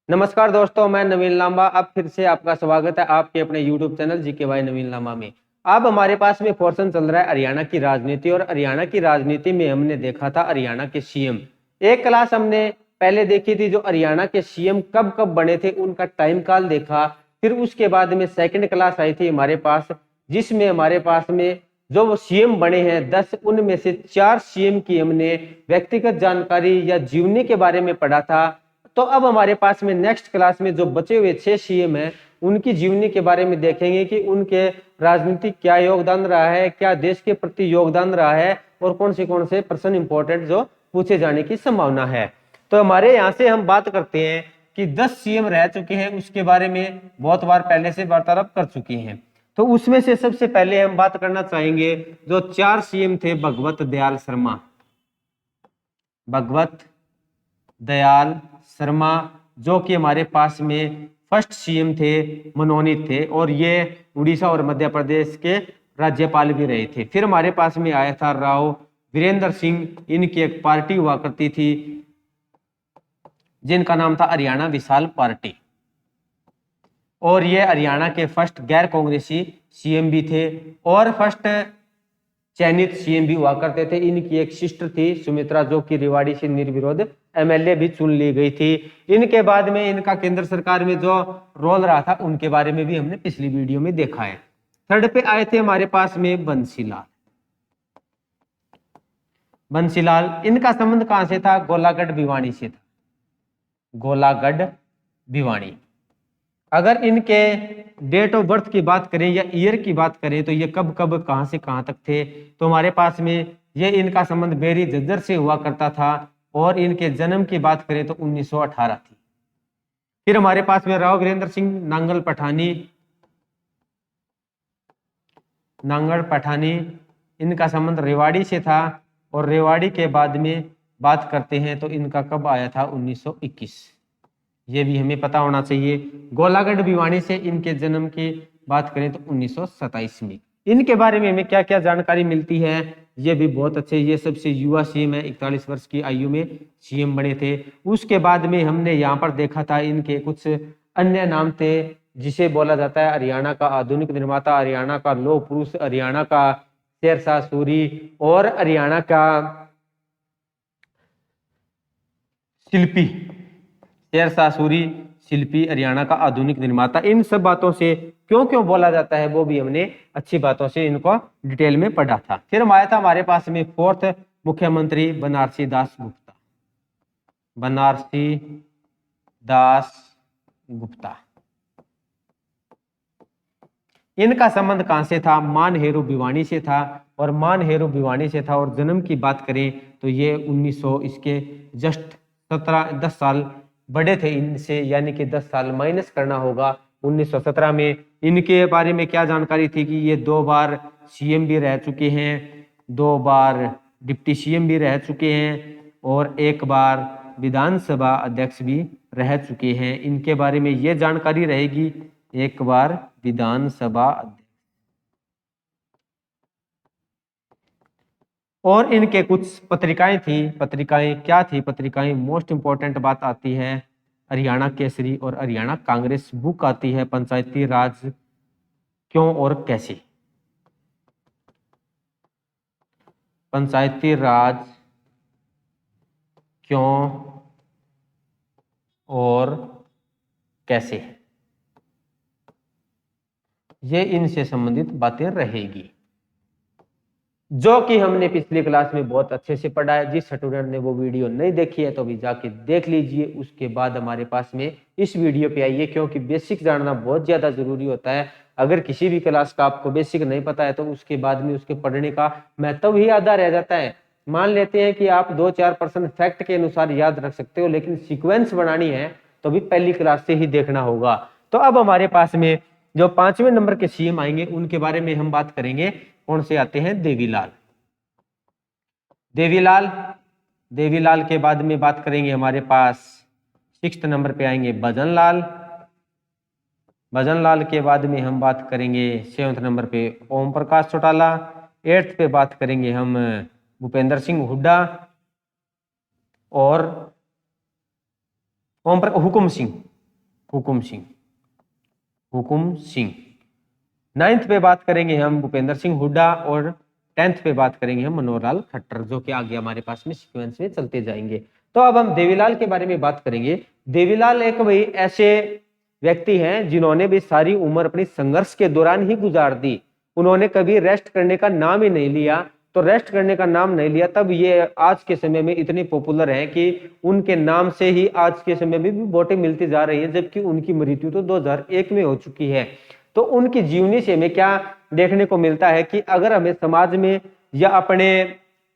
नमस्कार दोस्तों, मैं नवीन लांबा। अब फिर से आपका स्वागत है आपके अपने YouTube चैनल GKY नवीन लांबा में। अब हमारे पास में पोर्शन चल रहा है हरियाणा की राजनीति, और हरियाणा की राजनीति में हमने देखा था हरियाणा के सीएम। एक क्लास हमने पहले देखी थी जो हरियाणा के सीएम कब कब बने थे, उनका टाइम काल देखा। फिर उसके बाद में सेकंड क्लास आई थी हमारे पास, जिसमें हमारे पास में जो वो सीएम बने हैं 10, उनमें से 4 सीएम की हमने व्यक्तिगत जानकारी या जीवनी के बारे में पढ़ा था। तो अब हमारे पास में नेक्स्ट क्लास में जो बचे हुए 6 सीएम हैं, उनकी जीवनी के बारे में देखेंगे कि उनके राजनीतिक क्या योगदान रहा है, क्या देश के प्रति योगदान रहा है, और कौन से प्रश्न इंपॉर्टेंट जो पूछे जाने की संभावना है। तो हमारे यहाँ से हम बात करते हैं कि 10 सीएम रह चुके हैं, उसके बारे में बहुत बार पहले से वार्तालाप कर चुके हैं। तो उसमें से सबसे पहले हम बात करना चाहेंगे जो 4 सीएम थे, भगवत दयाल शर्मा। भगवत दयाल शर्मा जो कि हमारे पास में फर्स्ट सीएम थे, मनोनीत थे, और ये उड़ीसा और मध्य प्रदेश के राज्यपाल भी रहे थे। फिर हमारे पास में आया था राव वीरेंद्र सिंह। इनकी एक पार्टी हुआ करती थी जिनका नाम था हरियाणा विशाल पार्टी, और ये हरियाणा के फर्स्ट गैर कांग्रेसी सीएम भी थे और फर्स्ट चयनित सीएम भी हुआ करते थे। इनकी एक सिस्टर थी सुमित्रा, जो कि रेवाड़ी से निर्विरोध एमएलए भी चुन ली गई थी। इनके बाद में इनका केंद्र सरकार में जो रोल रहा था, उनके बारे में भी हमने पिछली वीडियो में देखा है। थर्ड पे आए थे हमारे पास में बंसीलाल। बंसीलाल, इनका संबंध कहां से था? गोलागढ़ भिवानी से था। गोलागढ़ भिवानी। अगर इनके डेट ऑफ बर्थ की बात करें या ईयर की बात करें तो ये कब कब कहां से कहां तक थे, तो हमारे पास में ये इनका संबंध बेरी झज्जर से हुआ करता था, और इनके जन्म की बात करें तो 1918 थी। फिर हमारे पास में राव वीरेंद्र सिंह नांगल पठानी। नांगल पठानी, इनका संबंध रेवाड़ी से था, और रेवाड़ी के बाद में बात करते हैं तो इनका कब आया था? 1921। ये भी हमें पता होना चाहिए। गोलागढ़ भिवानी से इनके जन्म की बात करें तो 1927 में। इनके बारे में हमें क्या क्या जानकारी मिलती है, ये भी बहुत अच्छे। ये सबसे युवा सीएम है, 41 वर्ष की आयु में सीएम बने थे। उसके बाद में हमने यहाँ पर देखा था इनके कुछ अन्य नाम थे, जिसे बोला जाता है हरियाणा का आधुनिक निर्माता, हरियाणा का लौह पुरुष, हरियाणा का शेरशाह सूरी, और हरियाणा का शिल्पी। शेरशाह सूरी, शिल्पी, हरियाणा का आधुनिक निर्माता। इन सब बातों से क्यों क्यों बोला जाता है वो भी हमने अच्छी बातों से इनको डिटेल में पढ़ा था। फिर हम आया था हमारे पास में फोर्थ मुख्यमंत्री बनारसी दास गुप्ता। बनारसी दास गुप्ता, इनका संबंध कहां से था? मानहेरू भिवानी से था, और मानहेरू भिवानी से था। और जन्म की बात करें तो ये 1900, इसके जस्ट 10 साल बड़े थे इनसे, यानी कि 10 साल माइनस करना होगा 1917 में। इनके बारे में क्या जानकारी थी कि ये 2 बार सीएम भी रह चुके हैं, 2 बार डिप्टी सीएम भी रह चुके हैं, और 1 बार विधानसभा अध्यक्ष भी रह चुके हैं। इनके बारे में ये जानकारी रहेगी, 1 बार विधानसभा अध्यक्ष। और इनके कुछ पत्रिकाएं थी। पत्रिकाएं क्या थी? पत्रिकाएं मोस्ट इंपॉर्टेंट बात आती है, हरियाणा केसरी और हरियाणा कांग्रेस। बुक आती है पंचायती राज क्यों और कैसे। पंचायती राज क्यों और कैसे, ये इनसे संबंधित बातें रहेगी, जो कि हमने पिछली क्लास में बहुत अच्छे से पढ़ा है। जिस स्टूडेंट ने वो वीडियो नहीं देखी है तो अभी जाके देख लीजिए। उसके बाद हमारे पास में इस वीडियो पे आइए, क्योंकि बेसिक जानना बहुत ज्यादा जरूरी होता है। अगर किसी भी क्लास का आपको बेसिक नहीं पता है तो उसके बाद में उसके पढ़ने का महत्व ही आधा रह जाता है। मान लेते हैं कि आप 2-4% फैक्ट के अनुसार याद रख सकते हो, लेकिन सीक्वेंस बनानी है तो भी पहली क्लास से ही देखना होगा। तो अब हमारे पास में जो 5वें नंबर के सीएम आएंगे उनके बारे में हम बात करेंगे। कौन से आते हैं? देवीलाल। देवीलाल, देवीलाल के बाद में बात करेंगे हमारे पास 6th नंबर पे आएंगे भजनलाल। भजनलाल के बाद में हम बात करेंगे 7th नंबर पे ओम प्रकाश चौटाला। 8th पे बात करेंगे हम भूपेंद्र सिंह हुड्डा और हुकुम सिंह। हुकुम सिंह, हुकुम सिंह। 9th पे बात करेंगे हम भूपेंद्र सिंह हुड्डा और 10th पे बात करेंगे हम मनोहर लाल खट्टर, जो कि आगे हमारे पास में सीक्वेंस में चलते जाएंगे। तो अब हम देवीलाल के बारे में बात करेंगे। देवीलाल एक भाई ऐसे व्यक्ति हैं जिन्होंने भी सारी उम्र अपनी संघर्ष के दौरान ही गुजार दी। उन्होंने कभी रेस्ट करने का नाम ही नहीं लिया। तो रेस्ट करने का नाम नहीं लिया, तब ये आज के समय में इतने पॉपुलर हैं कि उनके नाम से ही आज के समय में भी वोटें मिलती जा रही है, जबकि उनकी मृत्यु तो 2001 में हो चुकी है। तो उनकी जीवनी से हमें क्या देखने को मिलता है कि अगर हमें समाज में या अपने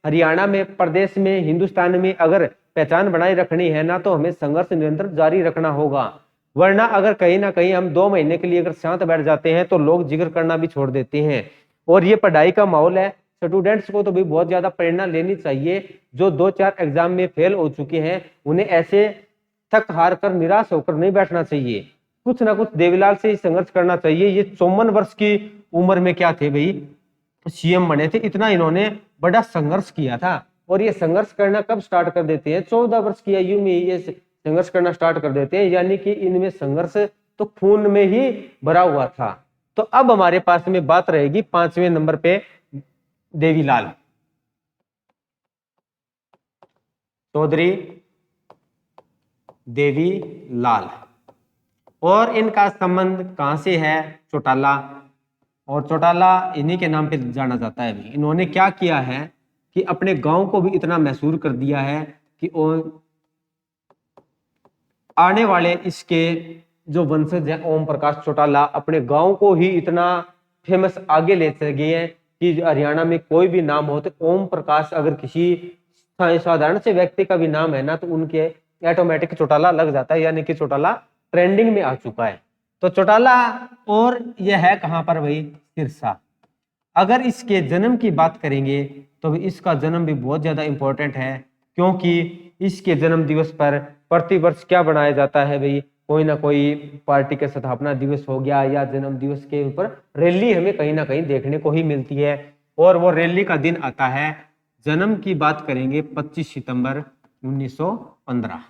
हरियाणा में, प्रदेश में, हिंदुस्तान में अगर पहचान बनाए रखनी है ना, तो हमें संघर्ष निरंतर जारी रखना होगा। वरना अगर कहीं ना कहीं हम 2 महीने के लिए अगर शांत बैठ जाते हैं तो लोग जिक्र करना भी छोड़ देते हैं। और ये पढ़ाई का माहौल है, स्टूडेंट्स को तो भी बहुत ज्यादा प्रेरणा लेनी चाहिए। जो 2-4 एग्जाम में फेल हो चुके हैं उन्हें ऐसे थक हार कर निराश होकर नहीं बैठना चाहिए, कुछ ना कुछ देवीलाल से ही संघर्ष करना चाहिए। ये 54 वर्ष की उम्र में क्या थे भाई, सीएम बने थे। इतना इन्होंने बड़ा संघर्ष किया था। और ये संघर्ष करना कब स्टार्ट कर देते हैं, 14 वर्ष की आयु में ये संघर्ष करना स्टार्ट कर देते हैं, यानी कि इनमें संघर्ष तो खून में ही भरा हुआ था। तो अब हमारे पास में बात रहेगी 5वें नंबर पे देवीलाल, चौधरी देवीलाल। और इनका संबंध कहां से है, चौटाला। और चौटाला इन्हीं के नाम पे जाना जाता है। इन्होंने क्या किया है कि अपने गांव को भी इतना मशहूर कर दिया है कि आने वाले इसके जो वंशज है ओम प्रकाश चौटाला अपने गांव को ही इतना फेमस आगे ले गए हैं कि हरियाणा में कोई भी नाम हो तो ओम प्रकाश, अगर किसी साधारण से व्यक्ति का भी नाम है ना तो उनके ऑटोमेटिक चौटाला लग जाता है, यानी कि चौटाला ट्रेंडिंग में आ चुका है। तो चौटाला, और यह है कहां पर भाई, सिरसा। अगर इसके जन्म की बात करेंगे तो इसका जन्म भी बहुत ज्यादा इंपॉर्टेंट है, क्योंकि इसके जन्म दिवस पर प्रतिवर्ष क्या बनाया जाता है भाई, कोई ना कोई पार्टी का स्थापना दिवस हो गया या जन्म दिवस के ऊपर रैली हमें कहीं ना कहीं देखने को ही मिलती है। और वो रैली का दिन आता है, जन्म की बात करेंगे 25 सितंबर 1915,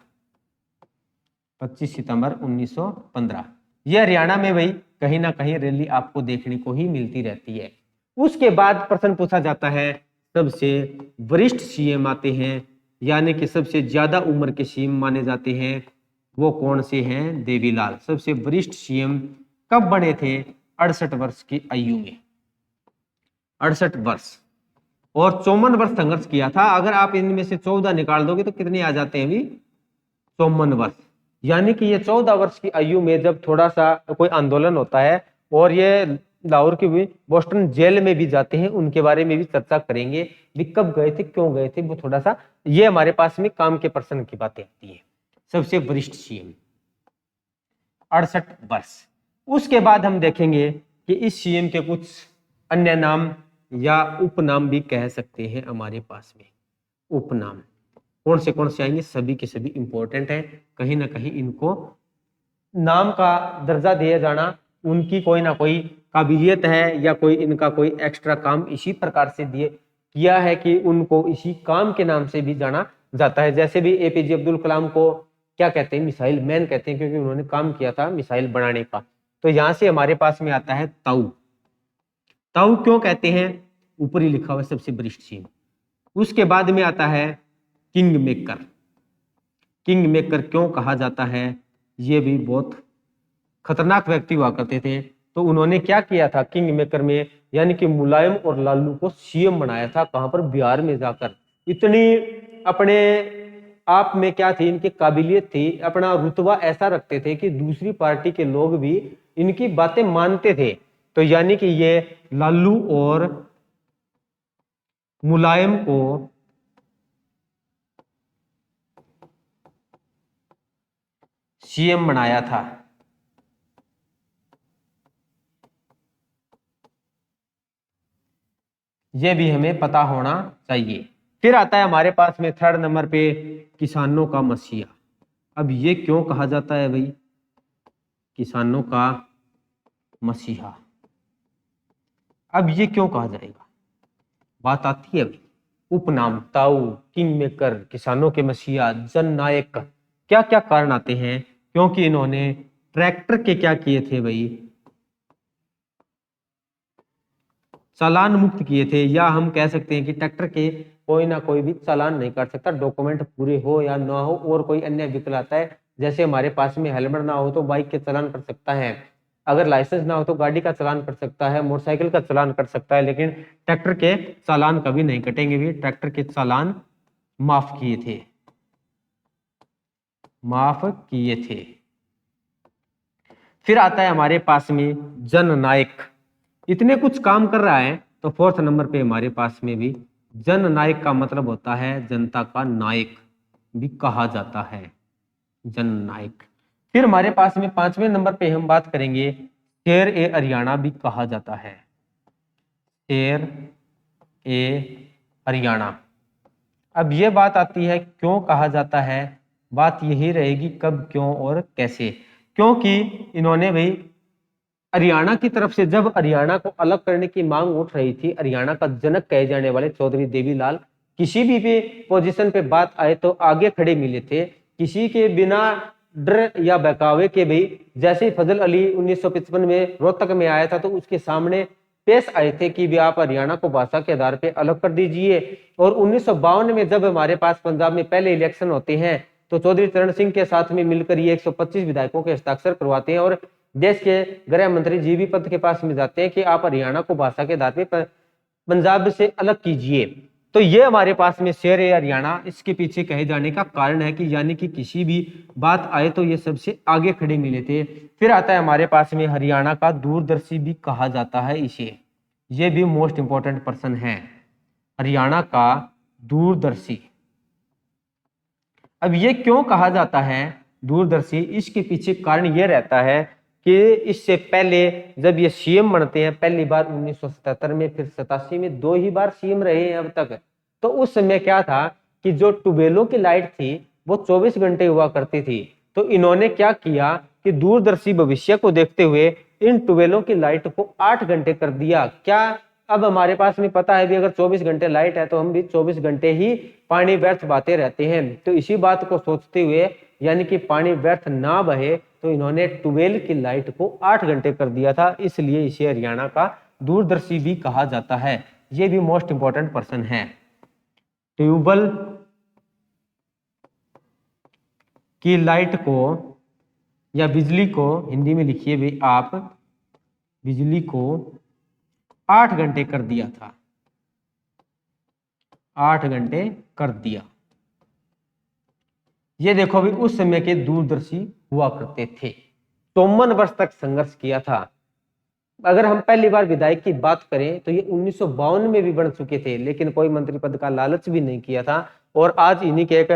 25 सितंबर 1915। ये हरियाणा में भाई कहीं ना कहीं रैली आपको देखने को ही मिलती रहती है। उसके बाद प्रश्न पूछा जाता है, सबसे वरिष्ठ सीएम आते हैं, यानी कि सबसे ज्यादा उम्र के सीएम माने जाते हैं, वो कौन से हैं, देवीलाल। सबसे वरिष्ठ सीएम कब बने थे, 68 वर्ष की आयु में, 68 वर्ष। और 54 वर्ष संघर्ष किया था। अगर आप इनमें से 14 निकाल दोगे तो कितने आ जाते हैं अभी, 54 वर्ष। यानी कि ये 14 वर्ष की आयु में जब थोड़ा सा कोई आंदोलन होता है और ये लाहौर की भी बोस्टन जेल में भी जाते हैं, उनके बारे में भी चर्चा करेंगे भी कब गए थे, क्यों गए थे, वो थोड़ा सा ये हमारे पास में काम के प्रश्न की बातें आती है। सबसे वरिष्ठ सीएम 68 वर्ष। उसके बाद हम देखेंगे कि इस सीएम के कुछ अन्य नाम या उपनाम भी कह सकते हैं हमारे पास में। उपनाम कौन से आएंगे, सभी के सभी इंपॉर्टेंट है। कहीं ना कहीं इनको नाम का दर्जा दिया जाना उनकी कोई ना कोई काबिलियत है या कोई इनका कोई एक्स्ट्रा काम इसी प्रकार से दिए किया है कि उनको इसी काम के नाम से भी जाना जाता है। जैसे भी एपीजे अब्दुल कलाम को क्या कहते हैं, मिसाइल मैन कहते हैं, क्योंकि उन्होंने काम किया था मिसाइल बनाने का। तो यहां से हमारे पास में आता है ताऊ। ताऊ क्यों कहते हैं, ऊपर ही लिखा हुआ है सबसे वरिष्ठ सीएम। उसके बाद में आता है किंग मेकर। किंग मेकर क्यों कहा जाता है, ये भी बहुत खतरनाक व्यक्ति हुआ करते थे। तो उन्होंने क्या किया था किंग मेकर में, यानी कि मुलायम और लालू को सीएम बनाया था। कहां पर, बिहार में जाकर। इतनी अपने आप में क्या थी, इनकी काबिलियत थी, अपना रुतबा ऐसा रखते थे कि दूसरी पार्टी के लोग भी इनकी बातें मानते थे। तो यानी कि ये लालू और मुलायम को सीएम बनाया था। यह भी हमें पता होना चाहिए। फिर आता है हमारे पास में 3rd नंबर पे किसानों का मसीहा। अब ये क्यों कहा जाता है भाई, किसानों का मसीहा। अब ये क्यों कहा जाएगा, बात आती है अभी। उपनाम ताऊ, किंग मेकर, किसानों के मसीहा, जन नायक, क्या क्या कारण आते हैं, क्योंकि इन्होंने ट्रैक्टर के क्या किए थे भाई, चालान मुक्त किए थे, या हम कह सकते हैं कि ट्रैक्टर के कोई ना कोई भी चालान नहीं कर सकता, डॉक्यूमेंट पूरे हो या ना हो, और कोई अन्य विकल्प आता है, जैसे हमारे पास में हेलमेट ना हो तो बाइक के चालान कर सकता है, अगर लाइसेंस ना हो तो गाड़ी का चालान कर सकता है, मोटरसाइकिल का चालान कर सकता है, लेकिन ट्रैक्टर के चालान कभी नहीं कटेंगे भी, ट्रैक्टर के चालान माफ किए थे, माफ किए थे। फिर आता है हमारे पास में जननायक, इतने कुछ काम कर रहा है, तो फोर्थ नंबर पे हमारे पास में भी जननायक का मतलब होता है जनता का नायक भी कहा जाता है, जननायक। फिर हमारे पास में पांचवें नंबर पे हम बात करेंगे, शेर ए हरियाणा भी कहा जाता है, शेर ए हरियाणा। अब ये बात आती है क्यों कहा जाता है, बात यही रहेगी कब, क्यों और कैसे। क्योंकि इन्होंने भाई हरियाणा की तरफ से, जब हरियाणा को अलग करने की मांग उठ रही थी, हरियाणा का जनक कहे जाने वाले चौधरी देवीलाल किसी भी पोजीशन पे बात आए तो आगे खड़े मिले थे, किसी के बिना डर या बहकावे के भी। जैसे ही फजल अली 1955 में रोहतक में आया था तो उसके सामने पेश आए थे कि भी आप हरियाणा को भाषा के आधार पे अलग कर दीजिए। और 1952 में जब हमारे पास पंजाब में पहले इलेक्शन होते हैं तो चौधरी चरण सिंह के साथ में मिलकर ये 125 विधायकों के हस्ताक्षर करवाते हैं और देश के गृह मंत्री जीबी पंत के पास में जाते हैं कि आप हरियाणा को भाषा के आधार पे पंजाब से अलग कीजिए। तो ये हमारे पास में शेर ए हरियाणा, इसके पीछे कहे जाने का कारण है कि यानी कि किसी भी बात आए तो ये सबसे आगे खड़े मिले थे। फिर आता है हमारे पास में हरियाणा का दूरदर्शी भी कहा जाता है इसे, ये भी मोस्ट इंपॉर्टेंट पर्सन है, हरियाणा का दूरदर्शी। अब ये क्यों कहा जाता है दूरदर्शी, इसके पीछे कारण ये रहता है कि इससे पहले जब ये सीएम बनते हैं पहली बार 1977 में, फिर 87 में, 2 ही बार सीएम रहे हैं अब तक। तो उस समय क्या था कि जो ट्यूबवेलों की लाइट थी वो 24 घंटे हुआ करती थी, तो इन्होंने क्या किया कि दूरदर्शी भविष्य को देखते हुए इन ट्यूबवेलों की लाइट को 8 घंटे कर दिया। क्या अब हमारे पास में पता है भी अगर 24 घंटे लाइट है तो हम भी 24 घंटे ही पानी व्यर्थ बहाते रहते हैं, तो इसी बात को सोचते हुए यानी कि पानी व्यर्थ ना बहे तो इन्होंने ट्यूबवेल की लाइट को 8 घंटे कर दिया था, इसलिए इसे हरियाणा का दूरदर्शी भी कहा जाता है। ये भी मोस्ट इंपॉर्टेंट पर्सन है। ट्यूबवेल की लाइट को या बिजली को हिंदी में लिखिए भी आप, बिजली को 8 घंटे कर दिया था, 8 घंटे कर दिया। ये देखो भी उस समय के दूरदर्शी हुआ करते थे, 54 वर्ष तक संघर्ष किया था। अगर हम पहली बार विधायक की बात करें तो ये 1952 में भी बन चुके थे, लेकिन कोई मंत्री पद का लालच भी नहीं किया था। और आज इन्हीं के एक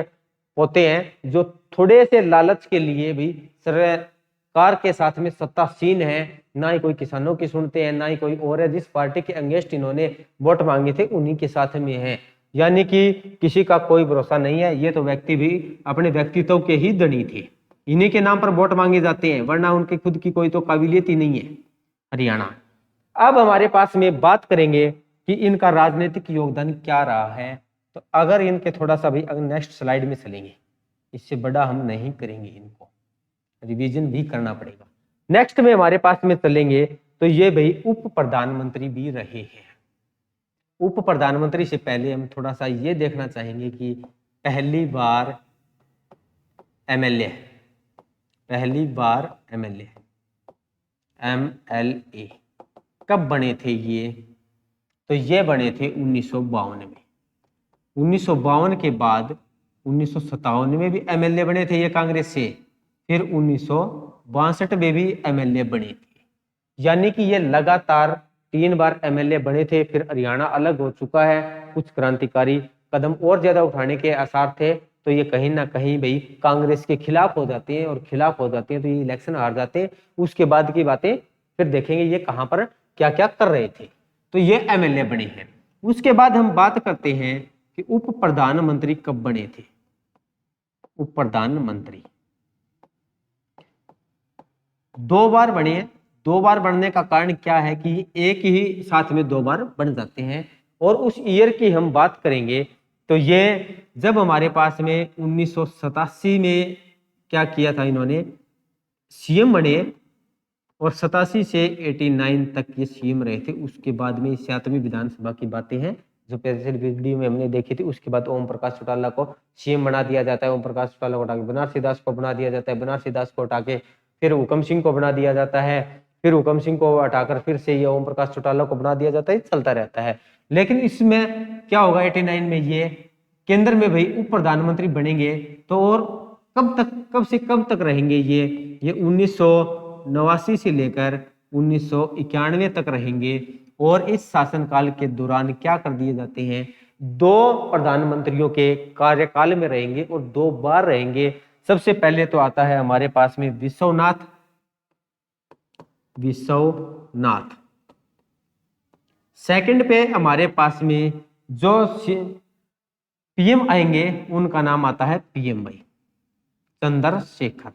होते हैं जो थोड़े से लालच के लिए भी सरकार के साथ में सत्तासीन है, ना ही कोई किसानों की सुनते हैं ना ही कोई और है। जिस पार्टी के अगेंस्ट इन्होंने वोट मांगे थे उन्हीं के साथ में है, यानी कि किसी का कोई भरोसा नहीं है। ये तो व्यक्ति भी अपने व्यक्तित्व के ही धनी थे, इन्हीं के नाम पर वोट मांगे जाते हैं, वरना उनके खुद की कोई तो काबिलियत ही नहीं है। हरियाणा। अब हमारे पास में बात करेंगे कि इनका राजनीतिक योगदान क्या रहा है, तो अगर इनके थोड़ा सा भी नेक्स्ट स्लाइड में चलेंगे, इससे बड़ा हम नहीं करेंगे, इनको रिवीजन भी करना पड़ेगा। नेक्स्ट में हमारे पास में चलेंगे तो ये भाई उप प्रधानमंत्री भी रहे हैं। उप प्रधानमंत्री से पहले हम थोड़ा सा ये देखना चाहेंगे कि पहली बार एमएलए, पहली बार एमएलए एमएलए कब बने थे ये, तो ये बने थे 1952 में। 1952 के बाद 1957 में भी एमएलए बने थे ये कांग्रेस से, फिर 1962 में भी एमएलए बने थे, यानी कि ये लगातार 3 बार एमएलए बने थे। फिर हरियाणा अलग हो चुका है, कुछ क्रांतिकारी कदम और ज्यादा उठाने के आसार थे, तो ये कहीं ना कहीं भाई कांग्रेस के खिलाफ हो जाते हैं, और खिलाफ हो जाते हैं तो ये इलेक्शन हार जाते हैं। उसके बाद की बातें फिर देखेंगे ये कहां पर क्या क्या कर रहे थे। तो ये एमएलए बने हैं। उसके बाद हम बात करते हैं कि उप प्रधानमंत्री कब बने थे। उप प्रधानमंत्री 2 बार बने हैं। 2 बार बनने का कारण क्या है कि एक ही साथ में 2 बार बन जाते हैं। और उस ईयर की हम बात करेंगे तो ये जब हमारे पास में 1987 में क्या किया था इन्होंने, सीएम बने और 87 से 89 तक ये सीएम रहे थे। उसके बाद में 7वीं विधानसभा की बातें हैं जो पिछले वीडियो में हमने देखी थी। उसके बाद ओम प्रकाश चौटाला को सीएम बना दिया जाता है। ओम प्रकाश चौटाला को हटा के बनारसी दास को बना दिया जाता है। बनारसी दास को हटा के फिर हुकम सिंह को बना दिया जाता है। फिर हुकम सिंह को हटाकर फिर से ये ओम प्रकाश चौटाला को बना दिया जाता है। चलता रहता है। लेकिन इसमें क्या होगा 89 में ये केंद्र में भाई उप प्रधानमंत्री बनेंगे तो और कब से कब तक रहेंगे ये 1989 से लेकर 1991 तक रहेंगे। और इस शासनकाल के दौरान क्या कर दिए जाते हैं, 2 प्रधानमंत्रियों के कार्यकाल में रहेंगे और 2 बार रहेंगे। सबसे पहले तो आता है हमारे पास में विश्वनाथ। सेकंड पे हमारे पास में जो पीएम आएंगे उनका नाम आता है पीएम भाई चंद्रशेखर।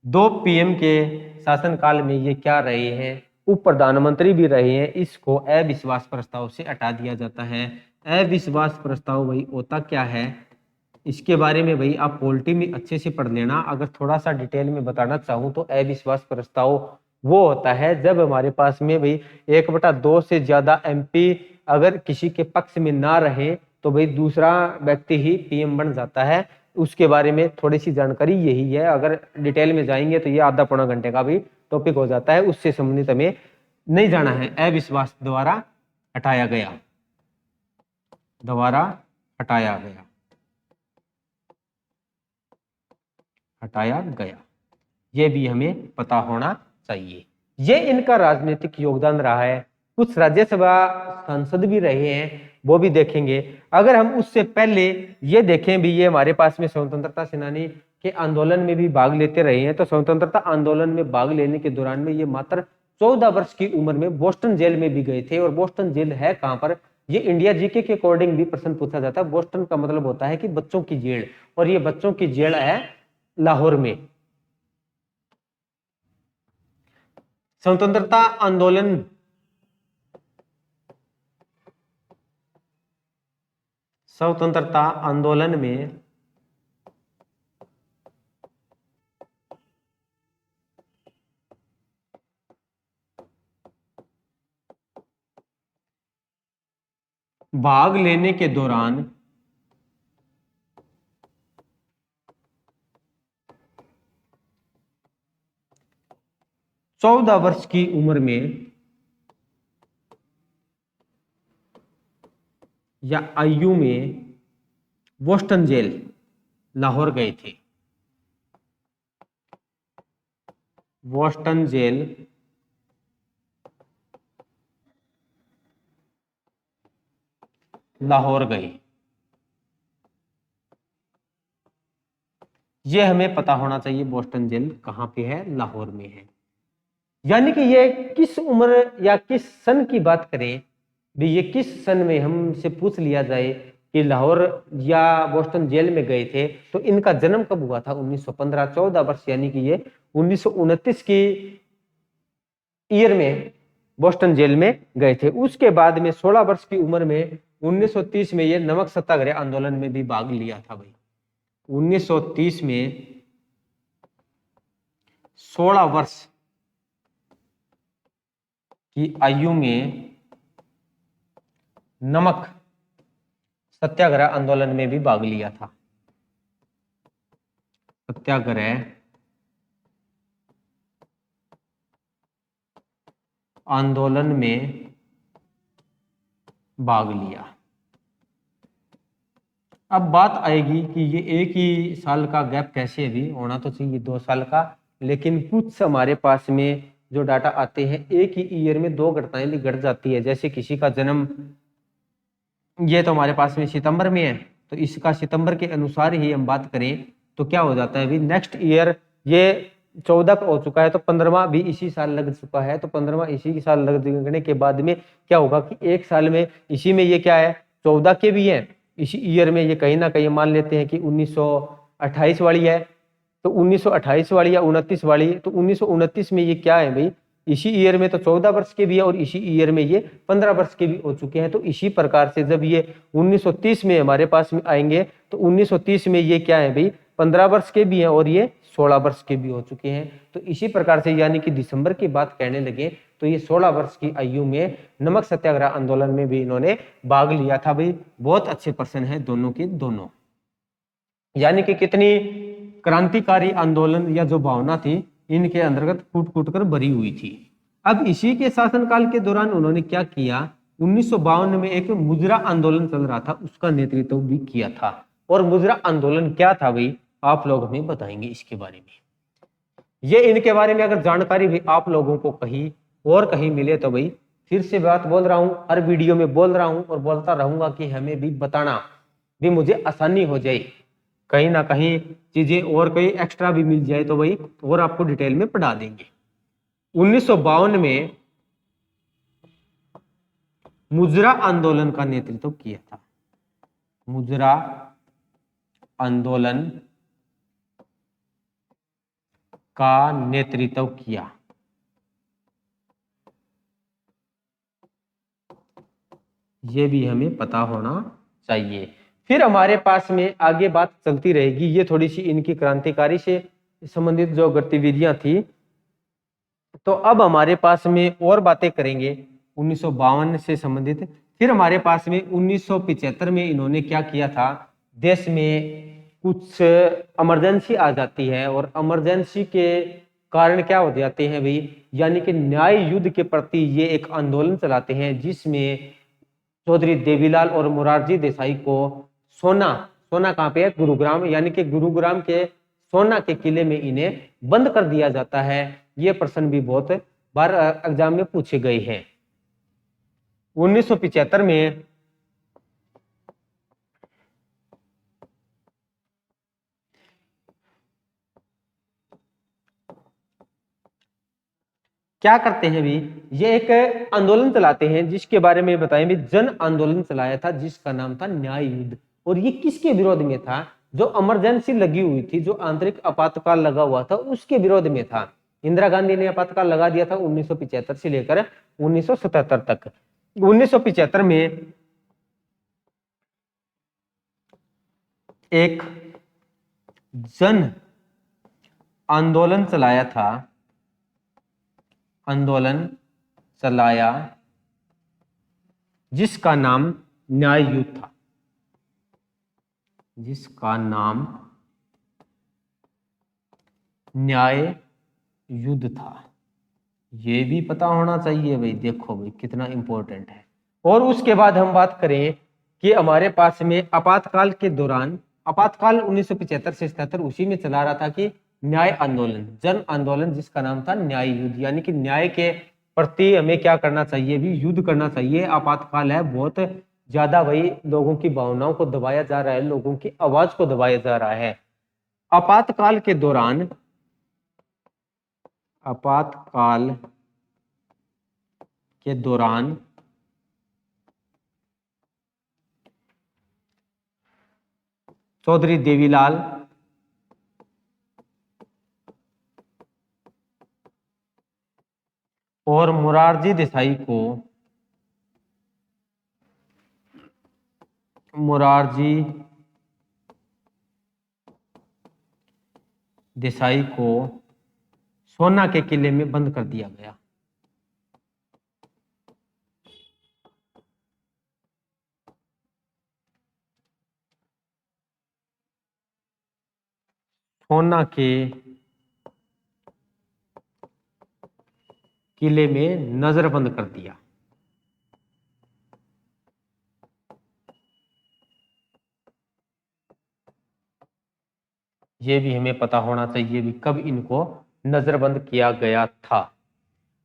2 पीएम के शासनकाल में ये क्या रहे हैं, उप प्रधानमंत्री भी रहे हैं। इसको अविश्वास प्रस्ताव से हटा दिया जाता है। अविश्वास प्रस्ताव भाई होता क्या है, इसके बारे में भाई आप पॉलिटी में अच्छे से पढ़ लेना। अगर थोड़ा सा डिटेल में बताना चाहूँ तो अविश्वास प्रस्ताव वो होता है जब हमारे पास में भाई 1/2 से ज्यादा एमपी अगर किसी के पक्ष में ना रहे तो भाई दूसरा व्यक्ति ही पीएम बन जाता है। उसके बारे में थोड़ी सी जानकारी यही है। अगर डिटेल में जाएंगे तो ये आधा पौना घंटे का भी टॉपिक हो जाता है। उससे संबंधित हमें नहीं जाना है। अविश्वास द्वारा हटाया गया ये भी हमें पता होना चाहिए। ये इनका राजनीतिक योगदान रहा है। कुछ राज्यसभा सांसद भी रहे हैं, वो भी देखेंगे। अगर हम उससे पहले ये देखें भी, ये हमारे पास में स्वतंत्रता सेनानी के आंदोलन में भी भाग लेते रहे हैं। तो स्वतंत्रता आंदोलन में भाग लेने के दौरान में ये मात्र 14 वर्ष की उम्र में बोस्टन जेल में भी गए थे। और बोस्टन जेल है कहां पर, ये इंडिया जीके के अकॉर्डिंग भी प्रश्न पूछा जाता है। बोस्टन का मतलब होता है कि बच्चों की जेल, और ये बच्चों की जेल है लाहौर में। स्वतंत्रता आंदोलन में भाग लेने के दौरान चौदह वर्ष की उम्र में या आयु में बोस्टन जेल लाहौर गए थे। बोस्टन जेल लाहौर गए, ये हमें पता होना चाहिए। बोस्टन जेल कहां पे है, लाहौर में है। यानी कि ये किस उम्र या किस सन की बात करें भी, ये किस सन में हमसे पूछ लिया जाए कि लाहौर या बोस्टन जेल में गए थे तो इनका जन्म कब हुआ था, 1915। 14 वर्ष यानी कि ये 1929 की ईयर में बोस्टन जेल में गए थे। उसके बाद में 16 वर्ष की उम्र में 1930 में ये नमक सत्याग्रह आंदोलन में भी भाग लिया था भाई। 1930 में 16 वर्ष की आयु में नमक सत्याग्रह आंदोलन में भी भाग लिया था। सत्याग्रह आंदोलन में भाग लिया। अब बात आएगी कि ये एक ही साल का गैप कैसे, भी होना तो चाहिए 2 साल का, लेकिन कुछ हमारे पास में जो डाटा आते हैं एक ही ईयर में 2 घटनाएं भी घट जाती है। जैसे किसी का जन्म ये तो हमारे पास में सितंबर में है, तो इसका सितंबर के अनुसार ही हम बात करें तो क्या हो जाता है भी, नेक्स्ट ईयर ये 14 का हो चुका है तो 15वां भी इसी साल लग चुका है। तो 15वां इसी साल लगने के बाद में क्या होगा कि एक साल में इसी में ये क्या है 14 के भी है, इसी ईयर में ये कहीं ना कहीं मान लेते हैं कि 1928 वाली है। तो 1928 वाली या 29 वाली, तो 1929 में ये क्या है भाई, इसी ईयर में तो 14 वर्ष के भी है और इसी ईयर में ये 15 वर्ष के भी हो चुके हैं। तो इसी प्रकार से जब ये 1930 में हमारे पास में आएंगे तो 1930 में ये क्या है भाई, 15 वर्ष के भी हैं और ये 16 वर्ष के भी हो चुके हैं। तो इसी प्रकार से यानी कि दिसंबर की बात कहने लगे तो ये 16 वर्ष की आयु में नमक सत्याग्रह आंदोलन में भी इन्होंने भाग लिया था। भाई बहुत अच्छे पर्सन है दोनों के दोनों, यानी कि कितनी क्रांतिकारी आंदोलन या जो भावना थी इनके अंतर्गत कूट कूट कर भरी हुई थी। अब इसी के शासनकाल के दौरान उन्होंने क्या किया, 1952 में एक मुजरा आंदोलन चल रहा था, उसका नेतृत्व भी किया था। और मुजरा आंदोलन क्या था भाई, आप लोग हमें बताएंगे इसके बारे में। ये इनके बारे में अगर जानकारी भी आप लोगों को कहीं और कहीं मिले तो भाई फिर से बात बोल रहा हूं, हर वीडियो में बोल रहा हूं और बोलता रहूंगा कि हमें भी बताना भी मुझे आसानी हो जाए, कहीं ना कहीं चीजें और कहीं एक्स्ट्रा भी मिल जाए तो भाई और आपको डिटेल में पढ़ा देंगे। 1952 में मुजरा आंदोलन का नेतृत्व किया था। मुजरा आंदोलन का नेतृत्व किया, ये भी हमें पता होना चाहिए। फिर हमारे पास में आगे बात चलती रहेगी, ये थोड़ी सी इनकी क्रांतिकारी से संबंधित जो गतिविधियां थी। तो अब हमारे पास में और बातें करेंगे 1952 से संबंधित। फिर हमारे पास में 1975 में इन्होंने क्या किया था, देश में कुछ इमरजेंसी आ जाती है और इमरजेंसी के कारण क्या हो जाते हैं भाई, यानी कि न्याय युद्ध के प्रति ये एक आंदोलन चलाते हैं जिसमें चौधरी देवीलाल और मोरारजी देसाई को सोना कहाँ पे है, गुरुग्राम, यानी कि गुरुग्राम के सोना के किले में इन्हें बंद कर दिया जाता है। ये प्रश्न भी बहुत बार एग्जाम में पूछे गए हैं। 1975 में क्या करते हैं भी, ये एक आंदोलन चलाते हैं जिसके बारे में बताएं भी, जन आंदोलन चलाया था जिसका नाम था न्याय युद्ध। और ये किसके विरोध में था, जो इमरजेंसी लगी हुई थी, जो आंतरिक आपातकाल लगा हुआ था उसके विरोध में था। इंदिरा गांधी ने आपातकाल लगा दिया था 1975 से लेकर 1977 तक। 1975 में एक जन आंदोलन चलाया था, आंदोलन चलाया जिसका नाम न्याय युद्ध था, जिसका नाम न्याय युद्ध था। ये भी पता होना चाहिए भाई, देखो भाई कितना इंपॉर्टेंट है। और उसके बाद हम बात करें कि हमारे पास में आपातकाल के दौरान, आपातकाल 1975 से 77 उसी में चला रहा था कि न्याय आंदोलन, जन आंदोलन जिसका नाम था न्याय युद्ध, यानी कि न्याय के प्रति हमें क्या करना चाहिए भी, युद्ध करना चाहिए। आपातकाल है, बहुत ज्यादा भाई लोगों की भावनाओं को दबाया जा रहा है, लोगों की आवाज को दबाया जा रहा है। आपातकाल के दौरान, आपातकाल के दौरान चौधरी देवीलाल और मोरारजी देसाई को, मोरारजी देसाई को सोना के किले में बंद कर दिया गया। सोना के किले में नजरबंद कर दिया। ये भी हमें पता होना चाहिए भी कब इनको नजरबंद किया गया था।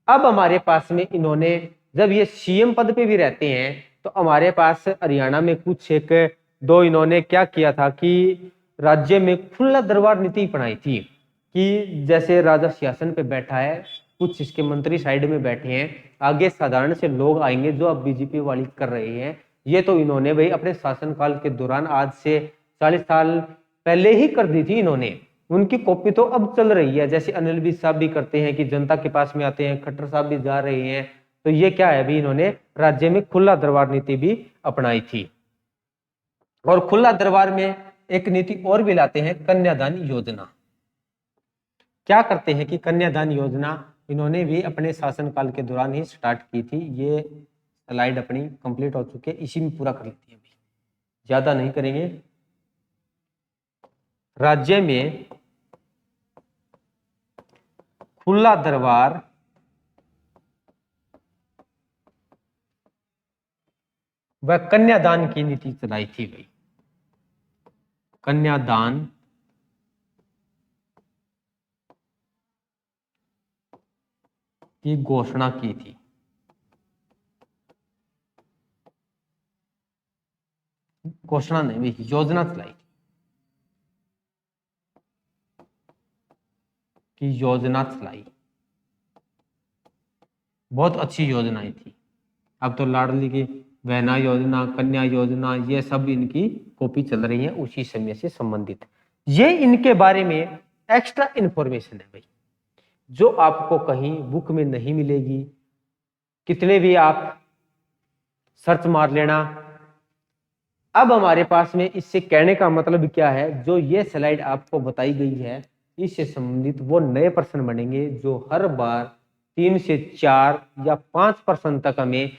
अब हमारे पास में इन्होंने, जब ये सीएम पद पे भी रहते हैं तो हमारे पास हरियाणा में कुछ एक दो इन्होंने क्या किया था कि राज्य में खुला दरबार नीति अपनाई थी कि जैसे राजा सिंहासन पे बैठा है, कुछ इसके मंत्री साइड में बैठे हैं, आगे साधारण से लोग आएंगे जो अब बीजेपी वाली कर रहे हैं। ये तो इन्होंने भाई अपने शासनकाल के दौरान आज से 40 साल पहले ही कर दी थी इन्होंने। उनकी कॉपी तो अब चल रही है, जैसे अनिल विज साहब भी करते हैं कि जनता के पास में आते हैं, खट्टर साहब भी जा रहे हैं। तो ये क्या है अभी, इन्होंने राज्य में खुला दरबार नीति भी अपनाई थी। और खुला दरबार में एक नीति और भी लाते हैं, कन्यादान योजना। क्या करते हैं कि कन्यादान योजना इन्होंने भी अपने शासनकाल के दौरान ही स्टार्ट की थी। ये स्लाइड अपनी कंप्लीट हो चुकी है, इसी में पूरा कर लेते हैं, अभी ज्यादा नहीं करेंगे। राज्य में खुला दरबार व कन्यादान की नीति चलाई थी भाई। कन्यादान की घोषणा की थी। घोषणा नहीं भाई, योजना चलाई थी कि योजना चलाई। बहुत अच्छी योजनाएं थी। अब तो लाडली की बहना योजना, कन्या योजना, ये सब इनकी कॉपी चल रही है उसी समय से संबंधित। ये इनके बारे में एक्स्ट्रा इंफॉर्मेशन है भाई, जो आपको कहीं बुक में नहीं मिलेगी। कितने भी आप सर्च मार लेना। अब हमारे पास में इससे कहने का मतलब क्या है, जो ये स्लाइड आपको बताई गई है इससे संबंधित वो नए प्रश्न बनेंगे जो हर बार 3 से 4 या 5% तक हमें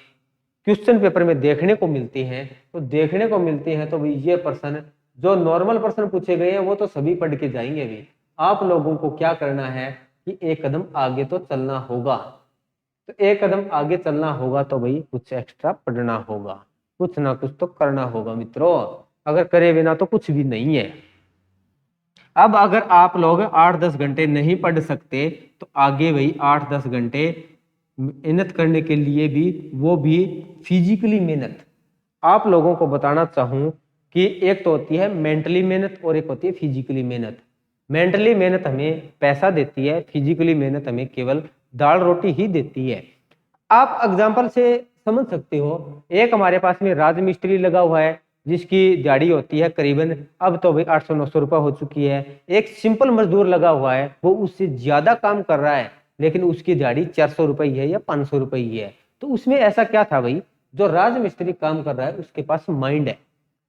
क्वेश्चन पेपर में देखने को मिलते हैं। तो देखने को मिलते हैं तो भाई ये प्रश्न, जो नॉर्मल प्रश्न पूछे गए हैं वो तो सभी पढ़ के जाएंगे। भी आप लोगों को क्या करना है कि एक कदम आगे तो चलना होगा। तो एक कदम आगे चलना होगा तो भाई कुछ एक्स्ट्रा पढ़ना होगा, कुछ ना कुछ तो करना होगा मित्रों। अगर करे बिना तो कुछ भी नहीं है। अब अगर आप लोग 8-10 घंटे नहीं पढ़ सकते तो आगे भाई 8-10 घंटे मेहनत करने के लिए भी, वो भी फिजिकली मेहनत। आप लोगों को बताना चाहूं कि एक तो होती है मेंटली मेहनत और एक होती है फिजिकली मेहनत। मेंटली मेहनत हमें पैसा देती है, फिजिकली मेहनत हमें केवल दाल रोटी ही देती है। आप एग्जाम्पल से समझ सकते हो, एक हमारे पास में राजमिस्त्री लगा हुआ है जिसकी दिहाड़ी होती है करीबन, अब तो भाई 800-900 रुपये हो चुकी है। एक सिंपल मजदूर लगा हुआ है, वो उससे ज्यादा काम कर रहा है लेकिन उसकी दिहाड़ी 400 रुपये है या 500 रुपये ही है। तो उसमें ऐसा क्या था भाई, जो राजमिस्त्री काम कर रहा है उसके पास माइंड है,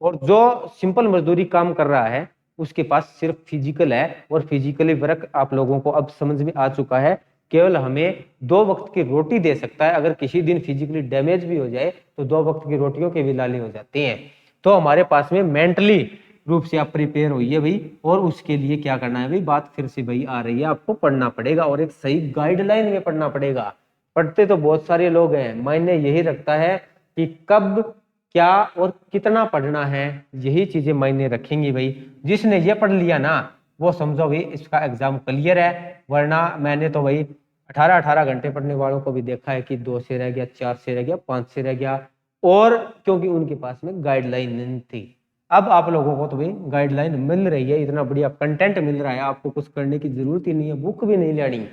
और जो सिंपल मजदूरी काम कर रहा है उसके पास सिर्फ फिजिकल है। और फिजिकली वर्क आप लोगों को अब समझ में आ चुका है, केवल हमें 2 वक्त की रोटी दे सकता है। अगर किसी दिन फिजिकली डैमेज भी हो जाए तो 2 वक्त की रोटियों के भी लाले हो जाते हैं। तो हमारे पास में मेंटली रूप से आप प्रिपेयर होइए भाई, और उसके लिए क्या करना है भाई, बात फिर से भाई आ रही है, आपको पढ़ना पड़ेगा और एक सही गाइडलाइन में पढ़ना पड़ेगा। पढ़ते तो बहुत सारे लोग हैं, मायने यही रखता है कि कब क्या और कितना पढ़ना है, यही चीजें मायने रखेंगी भाई। जिसने ये पढ़ लिया ना वो समझो भाई इसका एग्जाम क्लियर है। वरना मैंने तो भाई 18-18 घंटे पढ़ने वालों को भी देखा है कि 2 से रह गया, 4 से रह गया, 5 से रह गया, और क्योंकि उनके पास में गाइडलाइन नहीं थी। अब आप लोगों को तो भाई गाइडलाइन मिल रही है, इतना बढ़िया कंटेंट मिल रहा है, आपको कुछ करने की जरूरत ही नहीं है, बुक भी नहीं लेनी।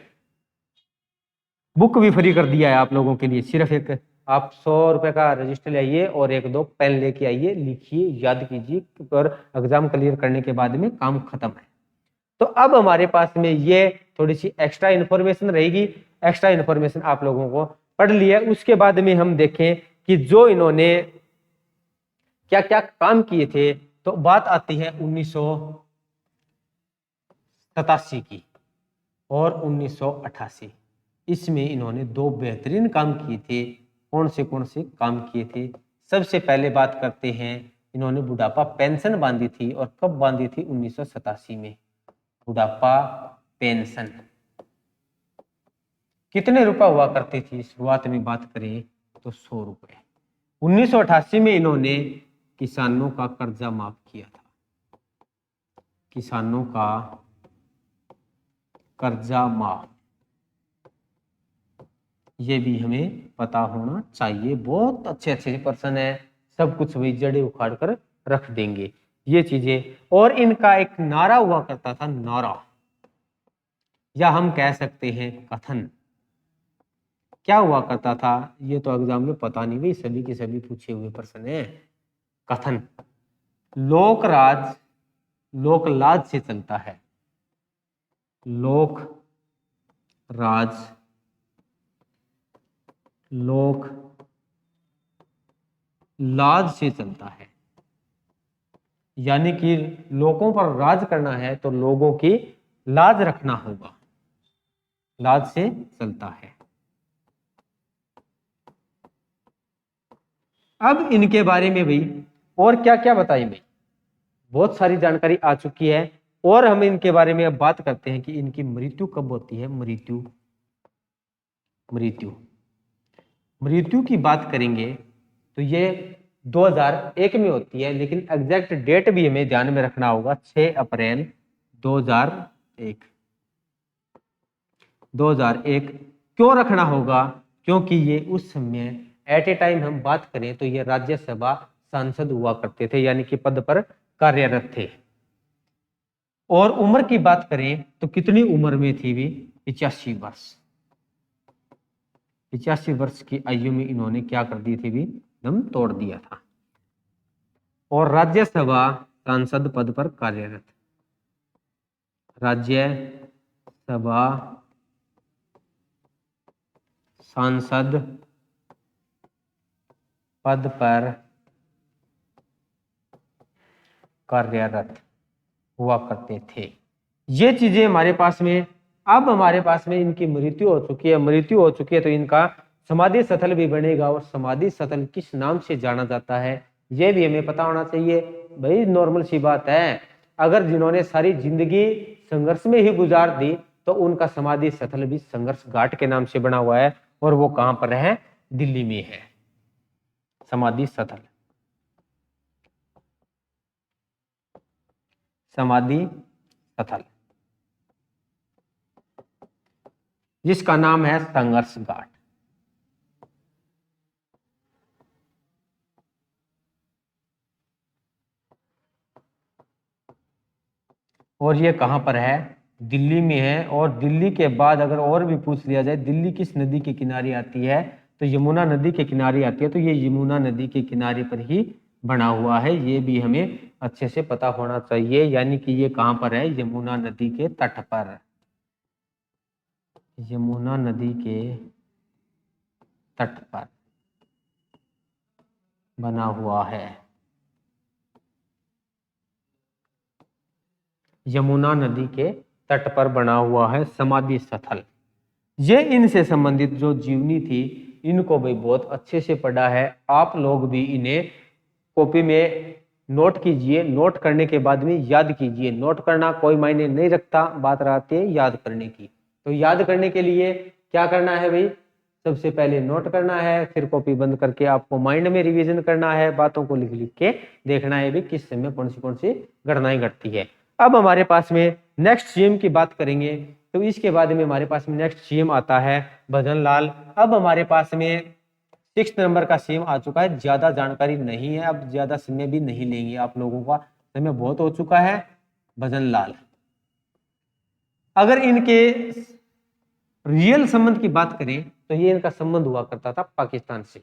बुक भी फ्री कर दिया है आप लोगों के लिए। सिर्फ एक आप 100 रुपए का रजिस्टर ले आइए और 1-2 पेन लेके आइए, लिखिए, याद कीजिए, और एग्जाम क्लियर करने के बाद में काम खत्म है। तो अब हमारे पास में ये थोड़ी सी एक्स्ट्रा इन्फॉर्मेशन रहेगी। एक्स्ट्रा इन्फॉर्मेशन आप लोगों को पढ़ लिया, उसके बाद में हम देखें कि जो इन्होंने क्या क्या काम किए थे। तो बात आती है 1987 की और 1988। इसमें इन्होंने 2 बेहतरीन काम किए थे। कौन से काम किए थे? सबसे पहले बात करते हैं, इन्होंने बुढ़ापा पेंशन बांधी थी। और कब बांधी थी? 1987 में। बुढ़ापा पेंशन कितने रुपए हुआ करती थी? शुरुआत में बात करें तो 100 रुपए। 1988 में इन्होंने किसानों का कर्जा माफ किया था। किसानों का कर्जा माफ, ये भी हमें पता होना चाहिए। बहुत अच्छे अच्छे पर्सन है, सब कुछ वही जड़े उखाड़ कर रख देंगे ये चीजें। और इनका एक नारा हुआ करता था, नारा, या हम कह सकते हैं कथन। क्या हुआ करता था? ये तो एग्जाम में पता नहीं भाई, सभी के सभी पूछे हुए प्रश्न है। कथन, लोक राज लोक लाज से चलता है। लोक राज लोक लाज से चलता है। यानी कि लोगों पर राज करना है तो लोगों की लाज रखना होगा, लाज से चलता है। अब इनके बारे में भाई और क्या क्या बताएं भाई, बहुत सारी जानकारी आ चुकी है और हम इनके बारे में अब बात करते हैं कि इनकी मृत्यु कब होती है। मृत्यु मृत्यु मृत्यु की बात करेंगे तो ये 2001 में होती है, लेकिन एग्जैक्ट डेट भी हमें ध्यान में रखना होगा, 6 अप्रैल 2001। 2001 क्यों रखना होगा, क्योंकि ये उस समय एट ए टाइम हम बात करें तो ये राज्यसभा सांसद हुआ करते थे, यानी कि पद पर कार्यरत थे। और उम्र की बात करें तो कितनी उम्र में थी भी, 85 वर्ष। 85 वर्ष की आयु में इन्होंने क्या कर दी थी भी, दम तोड़ दिया था। और राज्यसभा सांसद पद पर कार्यरत, राज्यसभा सांसद पद पर कार्यरत हुआ करते थे। ये चीजें हमारे पास में, अब हमारे पास में इनकी मृत्यु हो चुकी है। मृत्यु हो चुकी है तो इनका समाधि स्थल भी बनेगा, और समाधि स्थल किस नाम से जाना जाता है ये भी हमें पता होना चाहिए। भाई नॉर्मल सी बात है, अगर जिन्होंने सारी जिंदगी संघर्ष में ही गुजार दी तो उनका समाधि स्थल भी संघर्ष घाट के नाम से बना हुआ है, और वो कहां पर है, दिल्ली में है समाधि स्थल। समाधि स्थल जिसका नाम है संघर्ष घाट। और ये कहां पर है, दिल्ली में है। और दिल्ली के बाद अगर और भी पूछ लिया जाए दिल्ली किस नदी के किनारे आती है, तो यमुना नदी के किनारे आती है। तो ये यमुना नदी के किनारे पर ही बना हुआ है, ये भी हमें अच्छे से पता होना चाहिए। यानी कि ये कहां पर है, यमुना नदी के तट पर, यमुना नदी के तट पर बना हुआ है, यमुना नदी के तट पर बना हुआ है समाधि स्थल। ये इनसे संबंधित जो जीवनी थी इनको भी बहुत अच्छे से पढ़ा है। आप लोग भी इन्हें कॉपी में नोट कीजिए, नोट करने के बाद में याद कीजिए। नोट करना कोई मायने नहीं रखता, बात रहती है याद करने की। तो याद करने के लिए क्या करना है भाई, सबसे पहले नोट करना है, फिर कॉपी बंद करके आपको माइंड में रिवीजन करना है, बातों को लिख लिख के देखना है भी किस समय कौन सी घटनाएं घटती है। अब हमारे पास में नेक्स्ट सीएम की बात करेंगे तो इसके बाद में हमारे पास में नेक्स्ट सीएम आता है भजन लाल। अब हमारे पास में 6 नंबर का सीएम आ चुका है, ज्यादा जानकारी नहीं है, अब ज्यादा समय भी नहीं लेंगे आप लोगों का, समय बहुत हो चुका है। भजन लाल, अगर इनके रियल संबंध की बात करें तो ये इनका संबंध हुआ करता था पाकिस्तान से,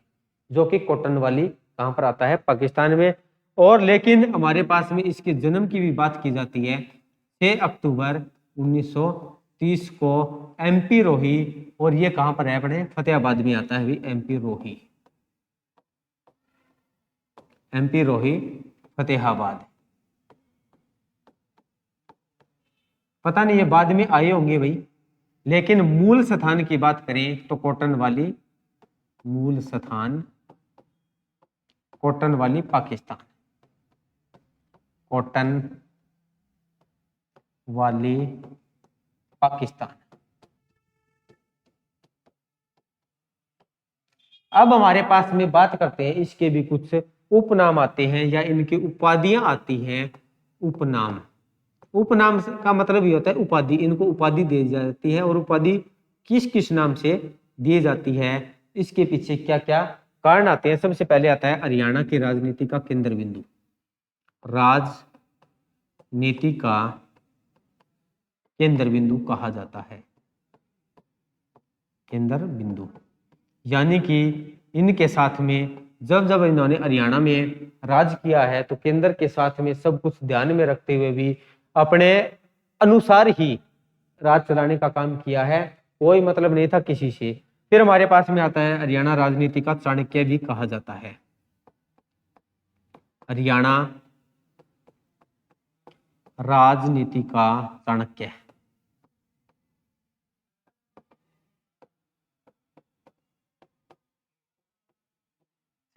जो कि कोटनवाली कहां पर आता है, पाकिस्तान में। और लेकिन हमारे पास में इसके जन्म की भी बात की जाती है, 6 अक्टूबर 1930 को एमपी रोही। और ये कहां पर है अपने, फतेहाबाद में आता है भी एमपी रोही, एमपी रोही फतेहाबाद। पता नहीं ये बाद में आए होंगे भाई, लेकिन मूल स्थान की बात करें तो कॉटन वाली, मूल स्थान कॉटन वाली पाकिस्तान, कॉटन वाली पाकिस्तान। अब हमारे पास में बात करते हैं, इसके भी कुछ उपनाम आते हैं या इनकी उपाधियां आती हैं। उपनाम, उपनाम का मतलब ये होता है उपाधि, इनको उपाधि दी जाती है। और उपाधि किस किस नाम से दी जाती है, इसके पीछे क्या क्या कारण आते हैं। सबसे पहले आता है हरियाणा की राजनीति का केंद्र बिंदु, राजनीति का केंद्र बिंदु कहा जाता है, केंद्र बिंदु। यानी कि इनके साथ में जब जब इन्होंने हरियाणा में राज किया है तो केंद्र के साथ में सब कुछ ध्यान में रखते हुए भी अपने अनुसार ही राज चलाने का काम किया है, कोई मतलब नहीं था किसी से। फिर हमारे पास में आता है हरियाणा राजनीति का चाणक्य भी कहा जाता है, हरियाणा राजनीति का चाणक्य।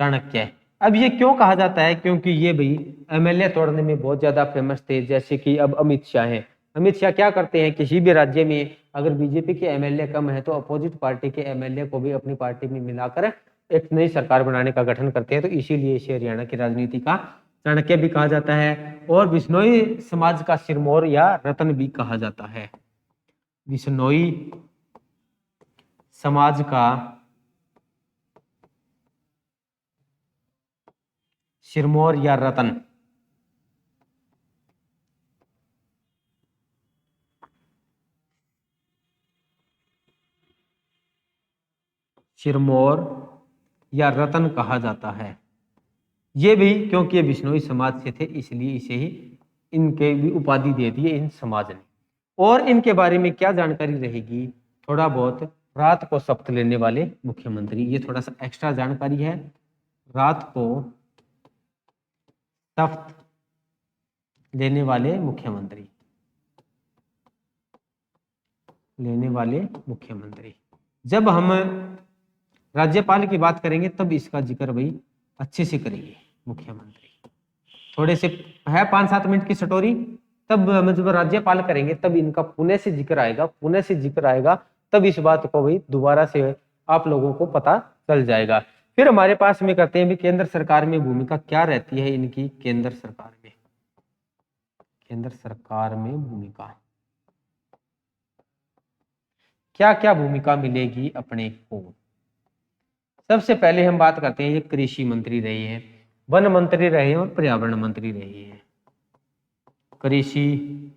चाणक्य। अब ये क्यों कहा जाता है? क्योंकि ये भाई एमएलए तोड़ने में बहुत ज्यादा फेमस थे। जैसे कि अब अमित शाह हैं। अमित शाह क्या करते हैं, किसी भी राज्य में अगर बीजेपी के एमएलए कम है तो अपोजिट पार्टी के एमएलए को भी अपनी पार्टी में मिलाकर एक नई सरकार बनाने का गठन करते हैं। तो इसीलिए इसे हरियाणा की राजनीति का चाणक्य भी कहा जाता है। और बिश्नोई समाज का सिरमौर या रतन भी कहा जाता है। बिश्नोई समाज का सिरमौर या रतन। सिरमौर या रतन कहा जाता है। ये भी क्योंकि ये बिश्नोई समाज से थे इसलिए इसे ही इनके भी उपाधि दे दी इन समाज ने। और इनके बारे में क्या जानकारी रहेगी, थोड़ा बहुत, रात को शपथ लेने वाले मुख्यमंत्री। ये थोड़ा सा एक्स्ट्रा जानकारी है। रात को शपथ लेने वाले मुख्यमंत्री, लेने वाले मुख्यमंत्री। जब हम राज्यपाल की बात करेंगे तब इसका जिक्र भाई अच्छे से करेंगे। मुख्यमंत्री थोड़े से है 5-7 मिनट की स्टोरी, तब हम जब राज्यपाल करेंगे तब इनका पुणे से जिक्र आएगा। पुणे से जिक्र आएगा तब इस बात को भाई दोबारा से आप लोगों को पता चल जाएगा। फिर हमारे पास में करते हैं भी केंद्र सरकार में भूमिका क्या रहती है इनकी। केंद्र सरकार में, केंद्र सरकार में भूमिका क्या क्या भूमिका मिलेगी अपने को। सबसे पहले हम बात करते हैं, ये कृषि मंत्री रहे हैं, वन मंत्री रहे हैं और पर्यावरण मंत्री रहे हैं। कृषि,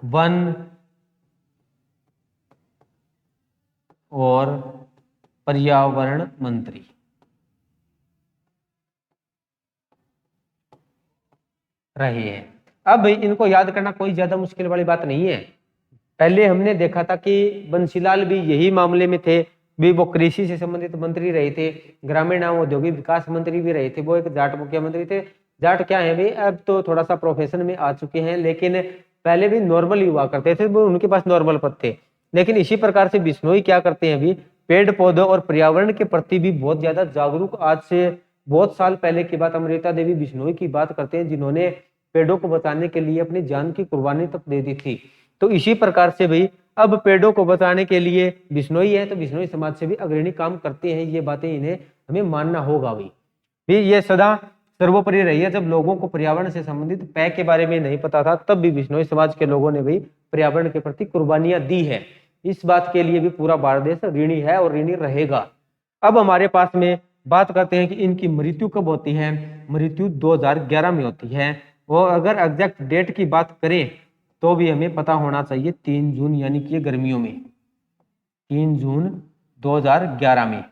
वन और पर्यावरण मंत्री रहे हैं। अब इनको याद करना कोई ज्यादा मुश्किल वाली बात नहीं है। पहले हमने देखा था कि बंसीलाल भी यही मामले में थे, भी वो कृषि से संबंधित मंत्री रहे थे, ग्रामीण एवं औद्योगिक विकास मंत्री भी रहे थे। वो एक जाट मुख्यमंत्री थे। जाट क्या है भाई, अब तो थोड़ा सा प्रोफेशन में आ चुके हैं, लेकिन पहले भी नॉर्मल हुआ करते थे, वो उनके पास नॉर्मल पद थे। लेकिन इसी प्रकार से बिश्नोई क्या करते हैं, अभी पेड़ पौधों और पर्यावरण के प्रति भी बहुत ज्यादा जागरूक। आज से बहुत साल पहले की बात, अमृता देवी बिश्नोई की बात करते हैं, जिन्होंने पेड़ों को बचाने के लिए अपनी जान की कुर्बानी तक दे दी थी। तो इसी प्रकार से भाई अब पेड़ों को बचाने के लिए बिश्नोई है तो बिश्नोई समाज से भी अग्रणी काम करते हैं। ये बातें इन्हें हमें मानना होगा भाई। ये सदा सर्वोपरि रही है। जब लोगों को पर्यावरण से संबंधित पेय के बारे में नहीं पता था तब भी बिश्नोई समाज के लोगों ने भी पर्यावरण के प्रति कुर्बानियां दी है। इस बात के लिए भी पूरा भारत देश ऋणी है और ऋणी रहेगा। अब हमारे पास में बात करते हैं कि इनकी मृत्यु कब होती है। मृत्यु 2011 में होती है। और अगर एग्जैक्ट डेट की बात करें तो भी हमें पता होना चाहिए 3 जून, यानी कि गर्मियों में 3 जून 2011 में।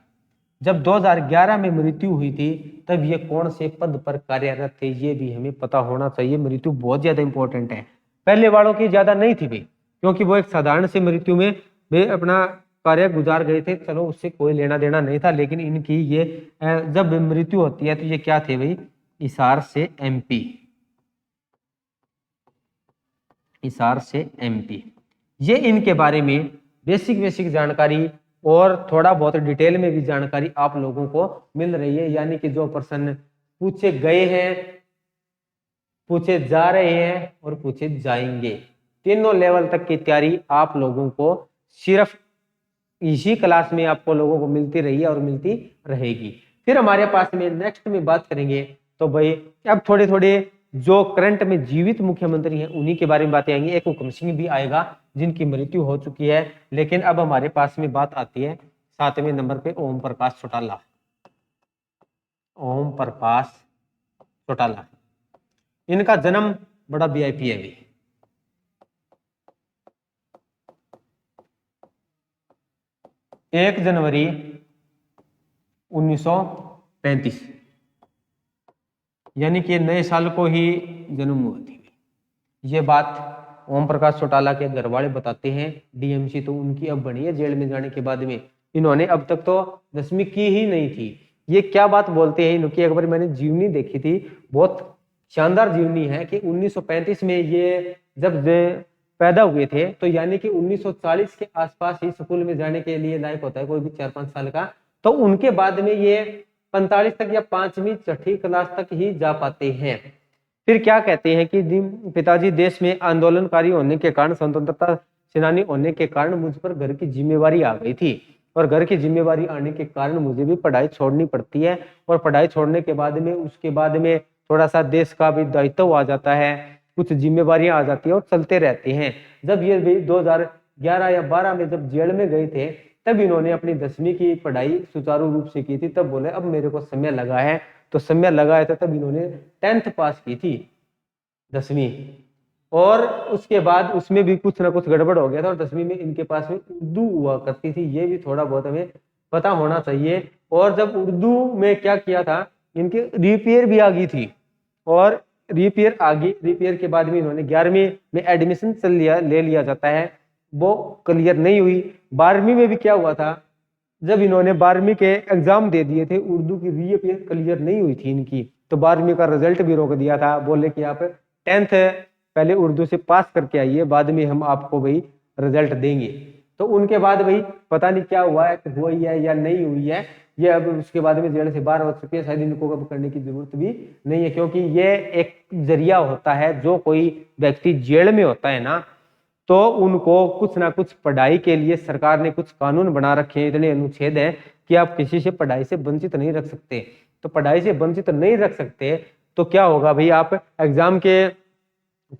जब 2011 में मृत्यु हुई थी तब ये कौन से पद पर कार्यरत थे, ये भी हमें पता होना चाहिए। मृत्यु बहुत ज्यादा इंपॉर्टेंट है। पहले वालों की ज्यादा नहीं थी भाई, क्योंकि वो एक साधारण से मृत्यु में वे अपना कार्य गुजार गए थे, चलो उससे कोई लेना देना नहीं था। लेकिन इनकी ये जब मृत्यु होती है तो ये क्या थे भाई, हिसार से एमपी, हिसार से एमपी। ये इनके बारे में बेसिक जानकारी और थोड़ा बहुत डिटेल में भी जानकारी आप लोगों को मिल रही है। यानी कि जो प्रश्न पूछे गए हैं, पूछे जा रहे हैं और पूछे जाएंगे, तीनों लेवल तक की तैयारी आप लोगों को सिर्फ इसी क्लास में आपको लोगों को मिलती रही है और मिलती रहेगी। फिर हमारे पास में नेक्स्ट में बात करेंगे तो भाई अब थोड़े थोड़े जो करंट में जीवित मुख्यमंत्री हैं उन्हीं के बारे में बातें आएंगी। एक हुक्म सिंह भी आएगा जिनकी मृत्यु हो चुकी है। लेकिन अब हमारे पास में बात आती है 7वें नंबर पे ओम प्रकाश चौटाला। ओम प्रकाश चौटाला, इनका जन्म बड़ा वीआईपी है भी। 1 जनवरी 1935, यानी कि नए साल को ही जन्म हुआ थी। ये बात ओम प्रकाश चौटाला के घर वाले बताते हैं। डीएमसी तो उनकी अब बनी है जेल में जाने के बाद में। इन्होंने अब तक तो 10वीं की ही नहीं थी। ये क्या बात बोलते हैं इनकी, एक बार मैंने जीवनी देखी थी, बहुत शानदार जीवनी है कि 1935 में ये जब पैदा हुए थे, तो यानी कि 1940 के आसपास ही स्कूल में जाने के लिए लायक होता है कोई भी 4-5 साल का। तो उनके बाद में ये 45 तक या 5वीं 6ठी क्लास तक ही जा पाते हैं। फिर क्या कहते हैं कि पिताजी देश में आंदोलनकारी होने के कारण, स्वतंत्रता सेनानी होने के कारण मुझ पर घर की जिम्मेवारी आ गई थी, और घर की जिम्मेवारी आने के कारण मुझे भी पढ़ाई छोड़नी पड़ती है, और पढ़ाई छोड़ने के बाद में उसके बाद में थोड़ा सा देश का भी दायित्व आ जाता है, कुछ जिम्मेवारियां आ जाती है और चलते रहते हैं। जब ये 2011 या 12 में जब जेल में गए थे, तब इन्होंने अपनी 10वीं की पढ़ाई सुचारू रूप से की थी। तब बोले अब मेरे को समय लगा है, तो समय लगा है, तो तब इन्होंने 10th पास की थी, 10वीं। और उसके बाद उसमें भी कुछ ना कुछ गड़बड़ हो गया था, और 10वीं में इनके पास में उर्दू हुआ करती थी, ये भी थोड़ा बहुत हमें पता होना चाहिए। और जब उर्दू में क्या किया था, इनके रीपेयर भी आ गई थी, और रीपेयर आ गई, रीपेयर के बाद में इन्होंने 11वीं में एडमिशन ले लिया जाता है, वो क्लियर नहीं हुई। 12वीं में भी क्या हुआ था, जब इन्होंने 12वीं के एग्जाम दे दिए थे, उर्दू की रीपेयर क्लियर नहीं हुई थी इनकी, तो 12वीं का रिजल्ट भी रोक दिया था, बोले कि आप 10th पहले उर्दू से पास करके आइए, बाद में हम आपको भाई रिजल्ट देंगे। तो उनके बाद भाई पता नहीं क्या हुआ है, हुई है या नहीं हुई है, ये अब उसके बाद में जेल से बाहर हो चुके हैं, शायद इनको अब करने की जरूरत भी नहीं है, क्योंकि ये एक जरिया होता है, जो कोई व्यक्ति जेल में होता है ना, तो उनको कुछ ना कुछ पढ़ाई के लिए सरकार ने कुछ कानून बना रखे हैं, इतने अनुच्छेद हैं कि आप किसी से पढ़ाई से वंचित नहीं रख सकते। तो पढ़ाई से वंचित नहीं रख सकते तो क्या होगा भाई, आप एग्जाम के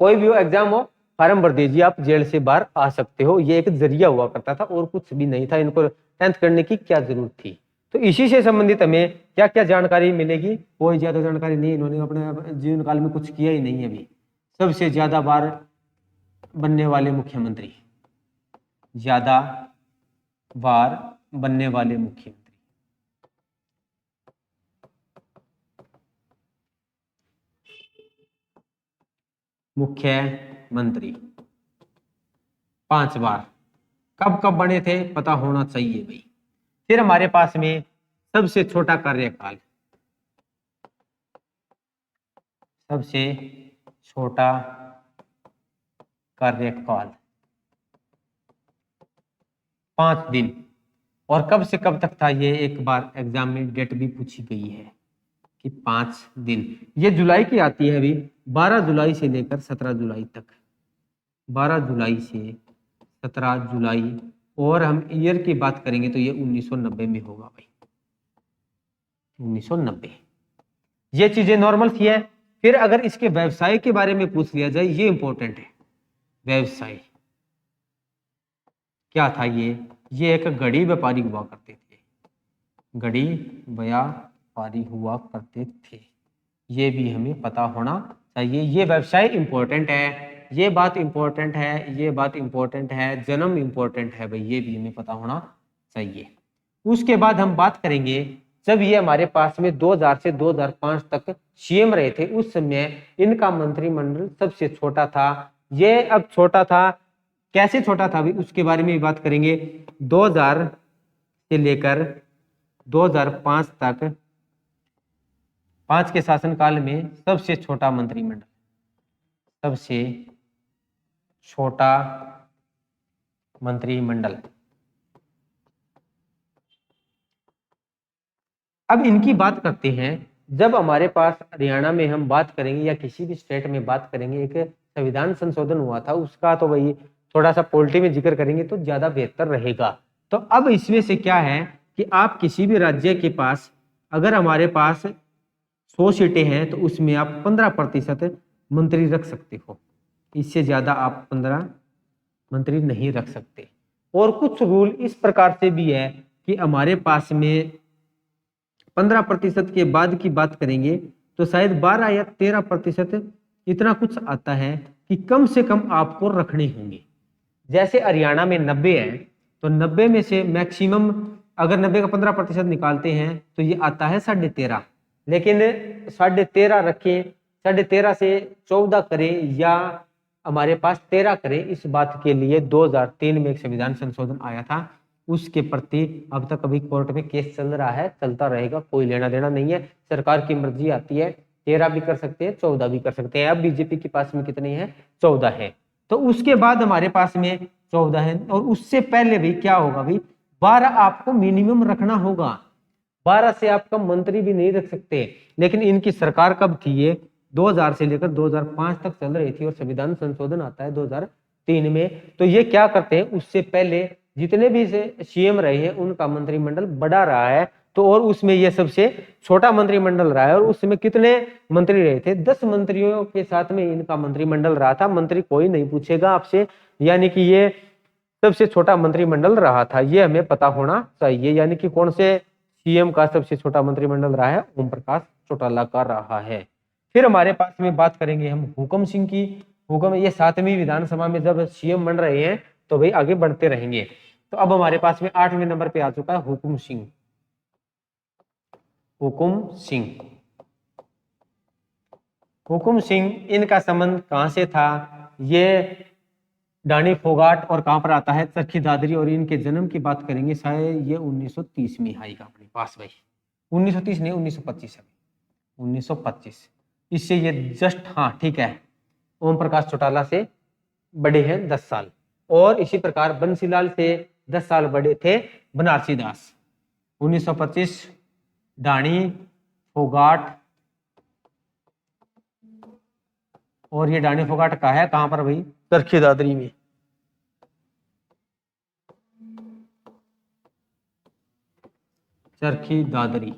कोई भी हो एग्जाम हो, फार्म भर दीजिए, आप जेल से बाहर आ सकते हो। ये एक जरिया हुआ करता था और कुछ भी नहीं था, इनको 10th करने की क्या जरूरत थी। तो इसी से संबंधित हमें क्या क्या जानकारी मिलेगी, कोई ज्यादा जानकारी नहीं, इन्होंने अपने जीवन काल में कुछ किया ही नहीं है अभी। सबसे ज्यादा बार बनने वाले मुख्यमंत्री, ज्यादा बार बनने वाले मुख्यमंत्री, मुख्यमंत्री 5 बार। कब कब बने थे पता होना चाहिए भाई। फिर हमारे पास में सबसे छोटा कार्यकाल, सबसे छोटा कार्यकाल 5 दिन। और कब से कब तक था, ये एक बार एग्जाम में डेट भी पूछी गई है कि 5 दिन। ये जुलाई की आती है अभी, 12 जुलाई से लेकर 17 जुलाई तक, 12 जुलाई से 17 जुलाई। और हम ईयर की बात करेंगे तो ये 1990 में होगा भाई, 1990। ये चीजें नॉर्मल थी है। फिर अगर इसके व्यवसाय के बारे में पूछ लिया जाए, ये इंपॉर्टेंट है। व्यवसाय क्या था, ये एक घड़ी व्यापारी हुआ करते थे, घड़ी व्यापारी हुआ करते थे, ये भी हमें पता होना चाहिए। ये व्यवसाय इंपॉर्टेंट है, ये बात इंपॉर्टेंट है, ये बात इंपॉर्टेंट है, जन्म इंपॉर्टेंट है भाई, ये भी हमें पता होना चाहिए। उसके बाद हम बात करेंगे, जब ये हमारे पास में 2000 से 2005 तक सीएम रहे थे, उस समय इनका मंत्रिमंडल सबसे छोटा था। ये अब छोटा था, कैसे छोटा था भी उसके बारे में भी बात करेंगे। 2000 से लेकर 2005 तक, 5 के शासनकाल में सबसे छोटा मंत्रिमंडल, सबसे छोटा मंत्रिमंडल। अब इनकी बात करते हैं। जब हमारे पास हरियाणा में हम बात करेंगे या किसी भी स्टेट में बात करेंगे, एक संविधान संशोधन हुआ था उसका, तो वही थोड़ा सा पॉलिटी में जिक्र करेंगे तो ज्यादा बेहतर रहेगा। तो अब इसमें से क्या है कि आप किसी भी राज्य के पास, अगर हमारे पास 100 सीटें हैं तो उसमें आप 15% मंत्री रख सकते हो, इससे ज्यादा आप 15 मंत्री नहीं रख सकते। और कुछ रूल इस प्रकार से भी है कि हमारे पास में 15% के बाद की बात करेंगे तो शायद 12 या 13% इतना कुछ आता है कि कम से कम आपको रखने होंगे। जैसे हरियाणा में 90 है, तो 90 में से मैक्सिमम अगर 90 का 15% निकालते हैं तो ये आता है 13.5। लेकिन 13.5 रखें, 13.5 से 14 करें या हमारे पास 13 करें, इस बात के लिए 2003 में एक संविधान संशोधन आया था उसके प्रति अब तक अभी कोर्ट में केस चल रहा है, चलता रहेगा, कोई लेना देना नहीं है। सरकार की मर्जी आती है, 13 भी कर सकते हैं, 14 भी कर सकते हैं। अब बीजेपी के पास में कितनी है? 14 है। तो उसके बाद हमारे पास में 14 है, और उससे पहले भी क्या होगा भाई, 12 आपको मिनिमम रखना होगा। 12 से आपका मंत्री भी नहीं रख सकते। लेकिन इनकी सरकार कब थी? ये 2000 से लेकर 2005 तक चल रही थी, और संविधान संशोधन आता है 2003 में। तो ये क्या करते हैं, उससे पहले जितने भी सीएम रहे हैं उनका मंत्रिमंडल बढ़ा रहा है। तो और उसमें ये सबसे छोटा मंत्रिमंडल रहा है, और उसमें कितने मंत्री रहे थे? 10 मंत्रियों के साथ में इनका मंत्रिमंडल रहा था। मंत्री कोई नहीं पूछेगा आपसे, यानी कि ये सबसे छोटा मंत्रिमंडल रहा था, ये हमें पता होना चाहिए। यानी कि कौन से सीएम का सबसे छोटा मंत्रिमंडल रहा है? ओम प्रकाश चौटाला का रहा है। फिर हमारे पास में बात करेंगे हम हुकुम सिंह की। हुकुम, ये 7वीं विधानसभा में जब सीएम बन रहे हैं, तो भाई आगे बढ़ते रहेंगे। तो अब हमारे पास में 8वें नंबर पे आ चुका है हुकुम सिंह। हुकुम सिंह, हुकुम सिंह, इनका संबंध कहां से था? ये डानी फोगाट, और कहां पर आता है? चरखी दादरी। और इनके जन्म की बात करेंगे, शायद ये 1930 में आएगा अपने पास भाई। 1930 नहीं, 1925 है, 1925। इससे ये जस्ट, हाँ ठीक है, ओम प्रकाश चौटाला से बड़े हैं 10 साल। और इसी प्रकार बंसीलाल से 10 साल बड़े थे बनारसी दास। 1925 डानी फोगाट, और ये डानी फोगाट का है कहां पर भाई? चरखी दादरी में। चरखी दादरी,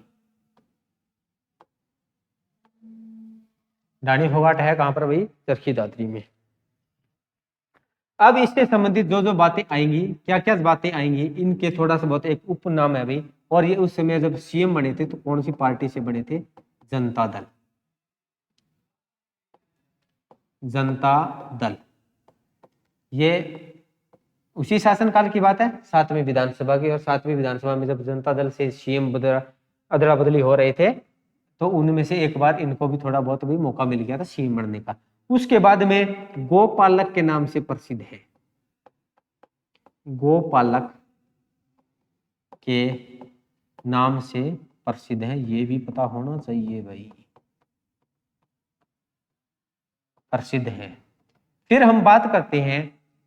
डानी फोगाट है कहां पर भाई? चरखी दादरी में। अब इससे संबंधित जो जो बातें आएंगी, क्या क्या बातें आएंगी, इनके थोड़ा सा बहुत एक उपनाम है भाई। और ये उस समय जब सीएम बने थे तो कौन सी पार्टी से बने थे? जनता दल। जनता दल, ये उसी शासनकाल की बात है, 7वीं विधानसभा की। और 7वीं विधानसभा में जब जनता दल से सीएम अदला बदली हो रहे थे, तो उनमें से एक बार इनको भी थोड़ा बहुत भी मौका मिल गया था सीएम बनने का। उसके बाद में गोपालक के नाम से प्रसिद्ध है। गोपालक के नाम से प्रसिद्ध है, ये भी पता होना चाहिए भाई, प्रसिद्ध है। फिर हम बात करते हैं,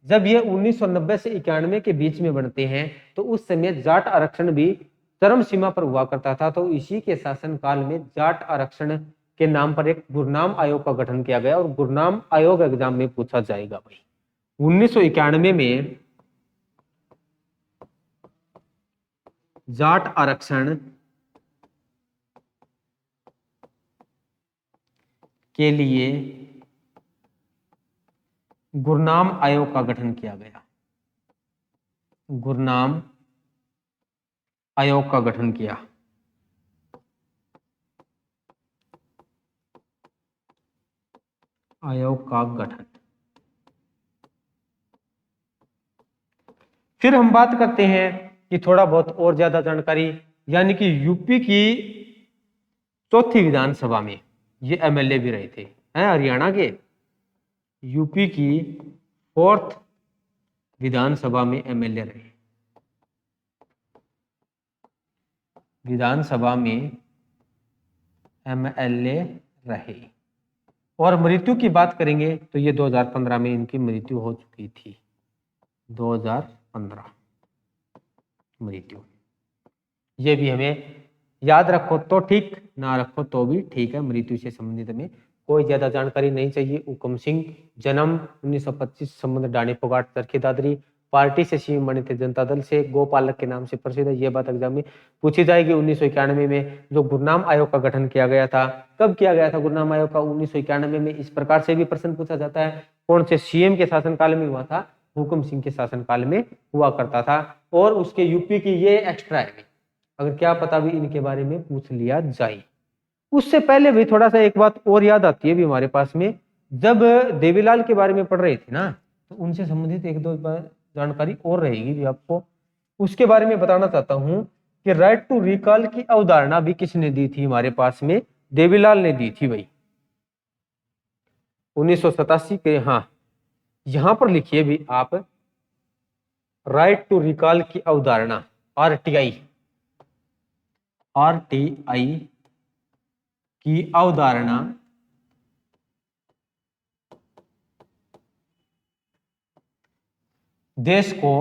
जब ये 1990 से 91 के बीच में बनते हैं, तो उस समय जाट आरक्षण भी चरम सीमा पर हुआ करता था। तो इसी के शासनकाल में जाट आरक्षण के नाम पर एक गुरनाम आयोग का गठन किया गया। और गुरनाम आयोग एग्जाम में पूछा जाएगा भाई। 1991 में जाट आरक्षण के लिए गुरनाम आयोग का गठन किया गया। गुरनाम आयोग का गठन किया। आयोग का गठन। फिर हम बात करते हैं कि थोड़ा बहुत और ज्यादा जानकारी, यानी कि यूपी की 4थी विधानसभा में ये एमएलए भी रहे थे, हैं हरियाणा के। यूपी की 4th विधानसभा में एमएलए रहे। विधानसभा में एमएलए रहे। और मृत्यु की बात करेंगे तो ये 2015 में इनकी मृत्यु हो चुकी थी। 2015 मृत्यु, ये भी हमें याद रखो तो ठीक, ना रखो तो भी ठीक है। मृत्यु से संबंधित हमें कोई ज्यादा जानकारी नहीं चाहिए। हुकुम सिंह, जन्म 1925, संबंध डानी फोगाट चरखी दादरी, पार्टी से सीएम बने थे जनता दल से, गोपालक के नाम से प्रसिद्ध है। ये बात एग्जाम में पूछी जाएगी। 1991 में जो गुरनाम आयोग का गठन किया गया था, कब किया गया था गुरनाम आयोग का? 1991 में। इस प्रकार से भी प्रश्न पूछा जाता है, कौन से सीएम के शासनकाल में हुआ था? हुकुम सिंह के शासनकाल में हुआ करता था। और उसके यूपी की ये एक्स्ट्रा है, अगर क्या पता भी इनके बारे में पूछ लिया जाए। उससे पहले भी थोड़ा सा एक बात और याद आती है भी हमारे पास में, जब देवीलाल के बारे में पढ़ रहे थे ना, तो उनसे संबंधित एक दो बार जानकारी और रहेगी भी आपको, उसके बारे में बताना चाहता हूं कि राइट टू रिकॉल की अवधारणा भी किसने दी थी हमारे पास में? देवीलाल ने दी थी भाई, 1987 के। हाँ, यहां पर लिखिए भी आप, राइट टू रिकॉल की अवधारणा, आरटीआई, आरटीआई की अवधारणा देश को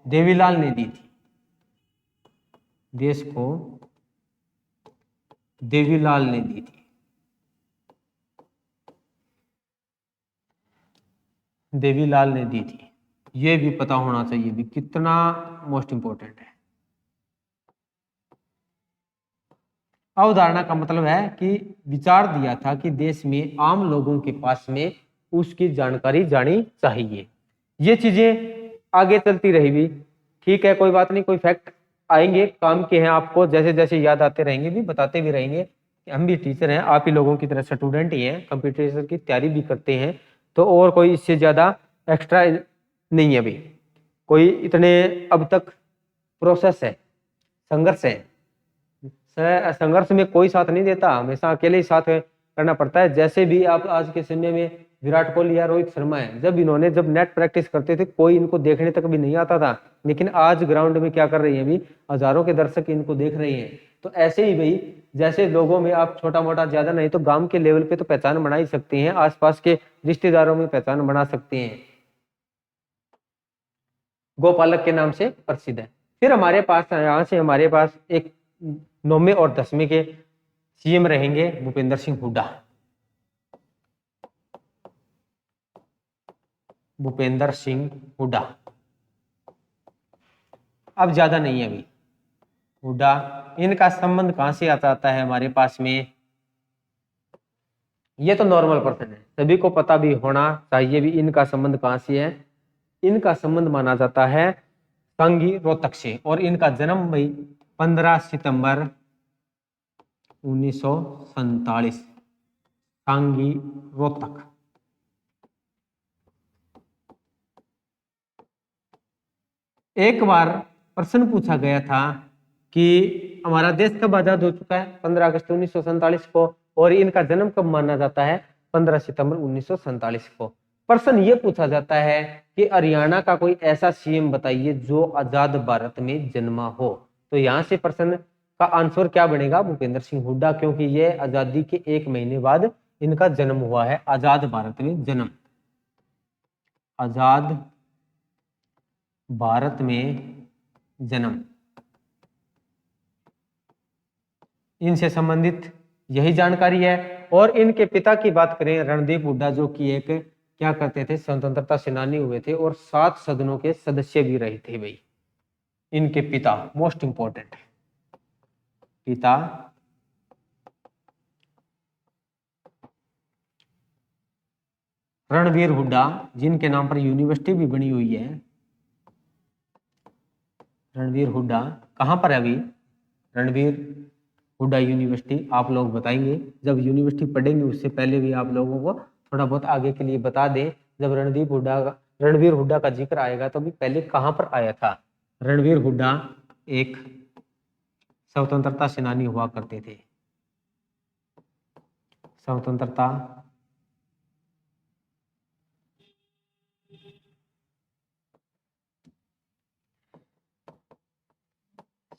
देवीलाल ने दी थी। देश को देवीलाल ने दी थी। देवीलाल ने दी थी, ये भी पता होना चाहिए भी कितना मोस्ट इंपॉर्टेंट है। अवधारणा का मतलब है कि विचार दिया था कि देश में आम लोगों के पास में उसकी जानकारी जानी चाहिए। ये चीजें आगे चलती रहेगी, ठीक है, कोई बात नहीं, कोई फैक्ट आएंगे काम के हैं, आपको जैसे जैसे याद आते रहेंगे भी बताते भी रहेंगे कि हम भी टीचर हैं, आप ही लोगों की तरह स्टूडेंट ही हैं, कंप्यूटर की तैयारी भी करते हैं, तो और कोई इससे ज्यादा एक्स्ट्रा नहीं है अभी कोई, इतने अब तक प्रोसेस है, संघर्ष है। संघर्ष में कोई साथ नहीं देता, हमेशा अकेले ही साथ करना पड़ता है। जैसे भी आप आज के समय में विराट कोहली या रोहित शर्मा है, जब नेट प्रैक्टिस करते थे कोई इनको देखने तक भी नहीं आता था, लेकिन आज ग्राउंड में क्या कर रही है, अभी हजारों के दर्शक इनको देख रहे हैं। तो ऐसे ही भाई, जैसे लोगों में आप छोटा मोटा ज्यादा नहीं तो गांव के लेवल पे तो पहचान बना ही सकते हैं, आसपास के रिश्तेदारों में पहचान बना सकते हैं, गोपालक के नाम से प्रसिद्ध है। फिर हमारे पास यहाँ से हमारे पास एक 9वें और 10वें के सीएम रहेंगे भूपेंद्र सिंह हुड्डा। भूपेंद्र सिंह हुड्डा, अब ज्यादा नहीं है अभी हुड्डा। इनका संबंध कहां से आता है हमारे पास में, ये तो नॉर्मल पर्सन है, सभी को पता भी होना चाहिए भी इनका संबंध कहां से है। इनका संबंध माना जाता है सांगी रोहतक से, और इनका जन्म भाई 15 सितंबर 1947, सांगी रोहतक। एक बार प्रश्न पूछा गया था कि हमारा देश कब आजाद हो चुका है, 15 अगस्त 1947 को, और इनका जन्म कब माना जाता है, 15 सितंबर 1947 को। प्रश्न ये पूछा जाता है कि हरियाणा का कोई ऐसा सीएम बताइए जो आजाद भारत में जन्मा हो। तो यहाँ से प्रश्न का आंसर क्या बनेगा, भूपेंद्र सिंह हुड्डा, क्योंकि ये आजादी के 1 महीने बाद इनका जन्म हुआ है, आजाद भारत में जन्म, आजाद भारत में जन्म। इनसे संबंधित यही जानकारी है। और इनके पिता की बात करें, रणदीप हुड्डा, जो कि एक क्या करते थे, स्वतंत्रता सेनानी हुए थे और 7 सदनों के सदस्य भी रहे थे भाई। इनके पिता मोस्ट इंपॉर्टेंट, पिता रणवीर हुड्डा, जिनके नाम पर यूनिवर्सिटी भी बनी हुई है। रणवीर हुड्डा कहां पर है अभी, रणवीर हुड्डा यूनिवर्सिटी, आप लोग बताएंगे जब यूनिवर्सिटी पढ़ेंगे, उससे पहले भी आप लोगों को थोड़ा बहुत आगे के लिए बता दें। जब रणवीर हुड्डा का जिक्र आएगा तो अभी पहले कहां पर आया था। रणवीर हुड्डा एक स्वतंत्रता सेनानी हुआ करते थे, स्वतंत्रता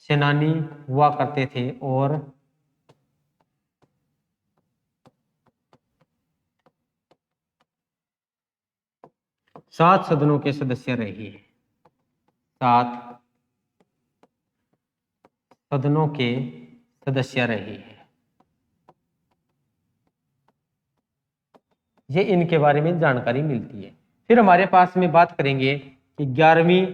सेनानी हुआ करते थे और सात सदनों के सदस्य रहे हैं, 7 सदनों के सदस्य रहे हैं। ये इनके बारे में जानकारी मिलती है। फिर हमारे पास में बात करेंगे कि 11वीं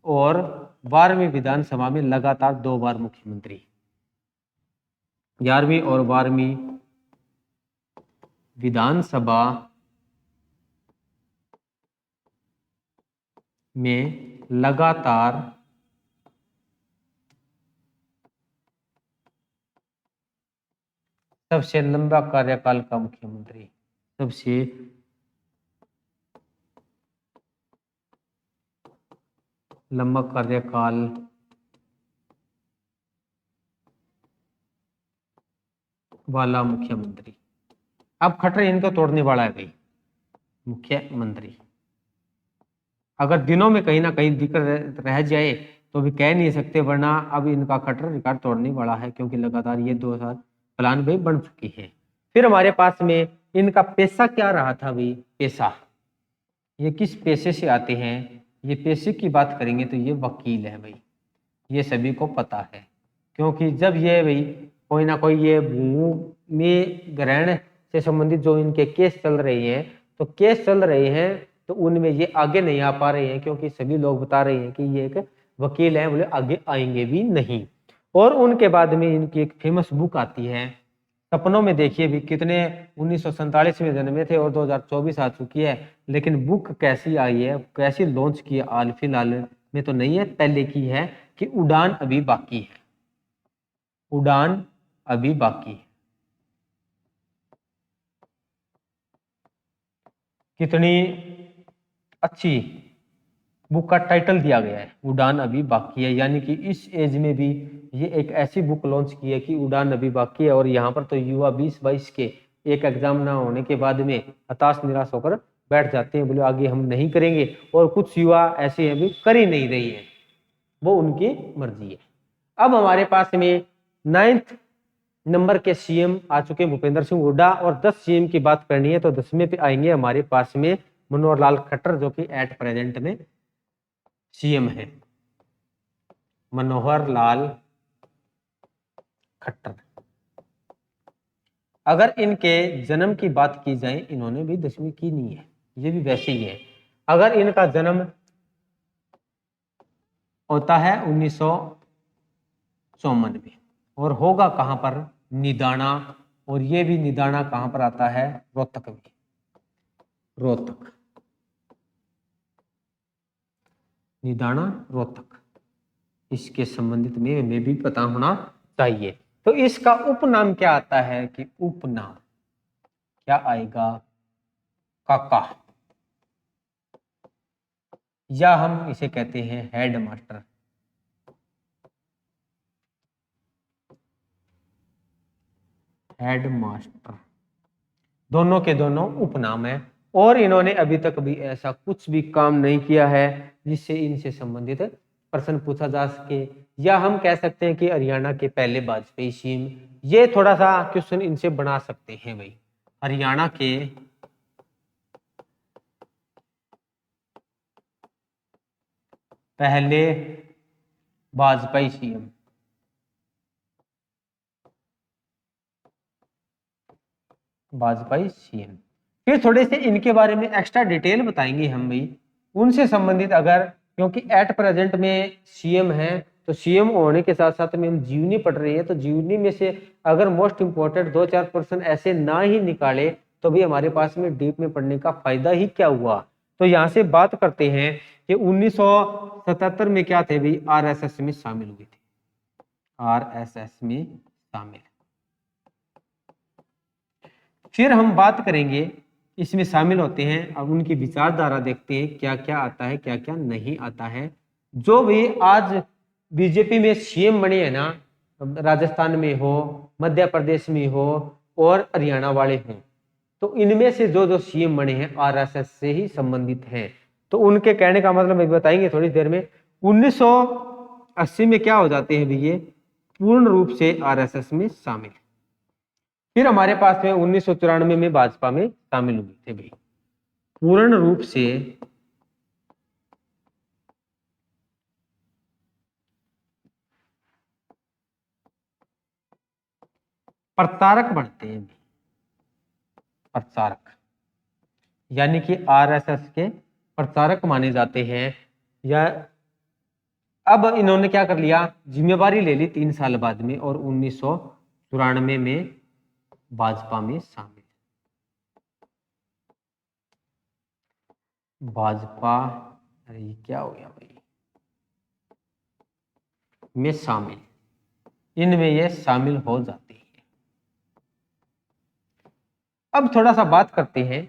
और 12वीं विधानसभा में लगातार 2 बार मुख्यमंत्री, 11वीं और 12वीं विधानसभा में लगातार सबसे लंबा कार्यकाल का मुख्यमंत्री, सबसे लंबा कार्यकाल वाला मुख्यमंत्री। अब खटरे इनको तोड़ने वाला है भाई, मुख्यमंत्री। अगर दिनों में कहीं ना कहीं दिक्कत रह जाए तो भी कह नहीं सकते, वरना अब इनका खट्टर रिकॉर्ड तोड़ने वाला है, क्योंकि लगातार ये 2 प्लान भी बन चुकी है। फिर हमारे पास में इनका पेशा क्या रहा था भाई, पेशा, ये किस पेशे से आते हैं, ये पेशे की बात करेंगे तो ये वकील है भाई, ये सभी को पता है। क्योंकि जब ये भाई कोई ना कोई ये भूमि ग्रहण से संबंधित जो इनके केस चल रहे हैं, तो केस चल रहे हैं तो उनमें ये आगे नहीं आ पा रहे हैं, क्योंकि सभी लोग बता रहे हैं कि ये एक वकील है, बोले आगे आएंगे भी नहीं। और उनके बाद में इनकी एक फेमस बुक आती है सपनों में देखिए भी, कितने 1947 में जन्मे थे और 2024 आ चुकी है, लेकिन बुक कैसी आई है, कैसी लॉन्च की है, हाल फिलहाल में तो नहीं है, पहले की है, कि उड़ान अभी बाकी है, उड़ान अभी बाकी है। कितनी अच्छी बुक का टाइटल दिया गया है, उड़ान अभी बाकी है, यानी कि इस एज में भी ये एक ऐसी बुक लॉन्च की है कि उड़ान अभी बाकी है। और यहाँ पर तो युवा 20-22 के एक एग्जाम ना होने के बाद में हताश निराश होकर बैठ जाते हैं, बोले आगे हम नहीं करेंगे। और कुछ युवा ऐसे हैं भी कर ही नहीं रही है, वो उनकी मर्जी है। अब हमारे पास में 9th नंबर के सीएम आ चुके हैं भूपेंद्र सिंह हुड्डा, और 10 सीएम की बात करनी है तो 10वें पे आएंगे हमारे पास में मनोहर लाल खट्टर, जो कि एट प्रेजेंट में सीएम है, मनोहर लाल खट्टर। अगर इनके जन्म की बात की जाए, इन्होंने भी 10वीं की नहीं है, ये भी वैसे ही है। अगर इनका जन्म होता है 1954 में, और होगा कहां पर, निदाना, और ये भी निदाना कहां पर आता है, रोहतक में, रोहतक, निदाना रोहतक, इसके संबंधित में भी पता होना चाहिए। तो इसका उपनाम क्या आता है, कि उपनाम क्या आएगा, काका, या हम इसे कहते हैं हेड मास्टर, हेड मास्टर, दोनों के दोनों उपनाम है। और इन्होंने अभी तक भी ऐसा कुछ भी काम नहीं किया है जिससे इनसे संबंधित प्रश्न पूछा जा सके, या हम कह सकते हैं कि हरियाणा के पहले वाजपेयी सीएम, ये थोड़ा सा क्वेश्चन इनसे बना सकते हैं भाई, हरियाणा के पहले वाजपेयी सीएम, वाजपेयी सीएम। फिर थोड़े से इनके बारे में एक्स्ट्रा डिटेल बताएंगे हम भाई, उनसे संबंधित, अगर क्योंकि एट प्रेजेंट में सीएम है, तो सीएम होने के साथ साथ में हम जीवनी पढ़ रहे हैं, तो जीवनी में से अगर मोस्ट इंपोर्टेंट 2-4% ऐसे ना ही निकाले तो भी हमारे पास में डीप में पढ़ने का फायदा ही क्या हुआ। तो यहाँ से बात करते हैं कि 1977 में क्या थे भाई, आरएसएस में शामिल हुए थे, आरएसएस में शामिल। फिर हम बात करेंगे, इसमें शामिल होते हैं, अब उनकी विचारधारा देखते हैं, क्या क्या आता है क्या क्या नहीं आता है। जो भी आज बीजेपी में सीएम बने हैं ना, राजस्थान में हो, मध्य प्रदेश में हो, और हरियाणा वाले हों, तो इनमें से जो जो सीएम बने हैं आरएसएस से ही संबंधित हैं। तो उनके कहने का मतलब मैं बताएंगे थोड़ी देर में। 1980 में क्या हो जाते हैं भैया, पूर्ण रूप से आरएसएस में शामिल। फिर हमारे पास में 1994 में भाजपा में शामिल हुए थे भाई, पूर्ण रूप से प्रचारक बनते हैं, प्रचारक, यानी कि आरएसएस के प्रचारक माने जाते हैं। या अब इन्होंने क्या कर लिया, जिम्मेवारी ले ली 3 साल बाद में, और 1994 में भाजपा में शामिल, भाजपा, अरे ये क्या हो गया भाई, में शामिल, इनमें ये शामिल हो जाते हैं। अब थोड़ा सा बात करते हैं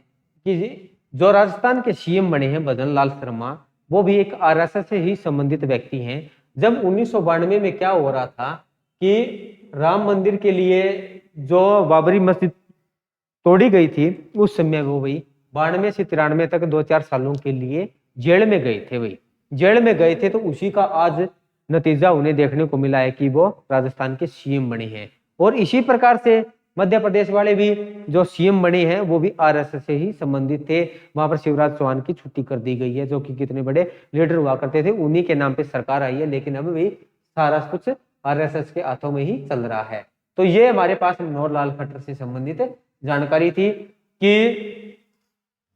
कि जो राजस्थान के सीएम बने हैं भजन लाल शर्मा, वो भी एक आरएसएस से ही संबंधित व्यक्ति हैं। जब 1992 में क्या हो रहा था कि राम मंदिर के लिए जो बाबरी मस्जिद तोड़ी गई थी, उस समय वो भाई 92 से 93 तक 2-4 सालों के लिए जेल में गए थे भाई, जेल में गए थे, तो उसी का आज नतीजा उन्हें देखने को मिला है कि वो राजस्थान के सीएम बने हैं। और इसी प्रकार से मध्य प्रदेश वाले भी जो सीएम बने हैं वो भी आरएसएस से ही संबंधित थे। वहां पर शिवराज चौहान की छुट्टी कर दी गई है, जो कि कितने बड़े लीडर हुआ करते थे, उन्हीं के नाम पे सरकार आई है, लेकिन अब भी सारा कुछ आरएसएस के हाथों में ही चल रहा है। तो ये हमारे पास मनोहरलाल खट्टर से संबंधित जानकारी थी कि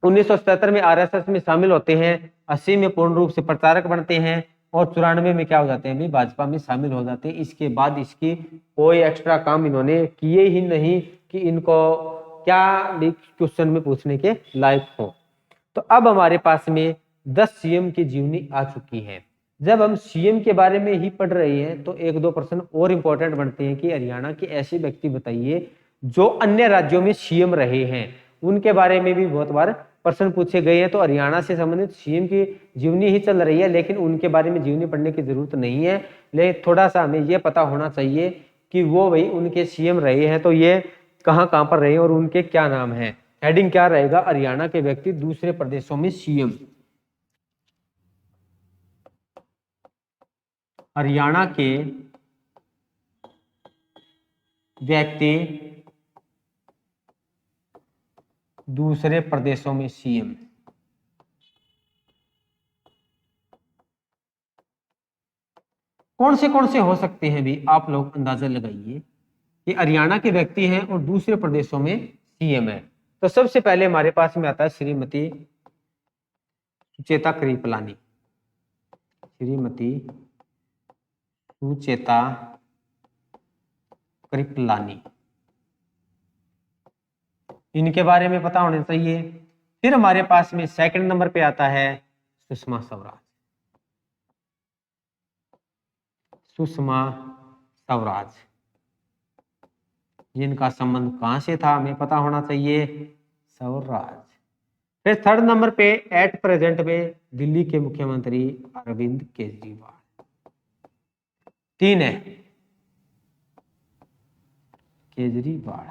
1977 में आरएसएस में शामिल होते हैं, 80 में पूर्ण रूप से प्रचारक बनते हैं और 94 में क्या हो जाते हैं भी भाजपा में शामिल हो जाते हैं। इसके बाद इसकी कोई एक्स्ट्रा काम इन्होंने किए ही नहीं कि इनको क्या भी क्वेश्चन में पूछने के लायक हो। तो अब हमारे पास में 10 सीएम की जीवनी आ चुकी है। जब हम सीएम के बारे में ही पढ़ रहे हैं तो एक दो प्रश्न और इंपॉर्टेंट बनते हैं कि हरियाणा के ऐसे व्यक्ति बताइए जो अन्य राज्यों में सीएम रहे हैं, उनके बारे में भी बहुत बार प्रश्न पूछे गए हैं। तो हरियाणा से संबंधित सीएम की जीवनी ही चल रही है, लेकिन उनके बारे में जीवनी पढ़ने की जरूरत नहीं है, लेकिन थोड़ा सा हमें यह पता होना चाहिए कि वो भाई उनके सीएम रहे हैं तो ये कहाँ कहाँ पर रहे और उनके क्या नाम है। हेडिंग क्या रहेगा, हरियाणा के व्यक्ति दूसरे प्रदेशों में सीएम। हरियाणा के व्यक्ति दूसरे प्रदेशों में सीएम। कौन से हो सकते हैं भी, आप लोग अंदाजा लगाइए कि हरियाणा के व्यक्ति हैं और दूसरे प्रदेशों में सीएम है। तो सबसे पहले हमारे पास में आता है श्रीमती सुचेता कृपलानी। श्रीमती सुचेता कृपलानी, इनके बारे में पता होना चाहिए। फिर हमारे पास में सेकंड नंबर पे आता है सुषमा स्वराज। सुषमा स्वराज, जिनका संबंध कहां से था हमें पता होना चाहिए, स्वराज। फिर थर्ड नंबर पे एट प्रेजेंट में दिल्ली के मुख्यमंत्री अरविंद केजरीवाल। 3 है केजरीवाल।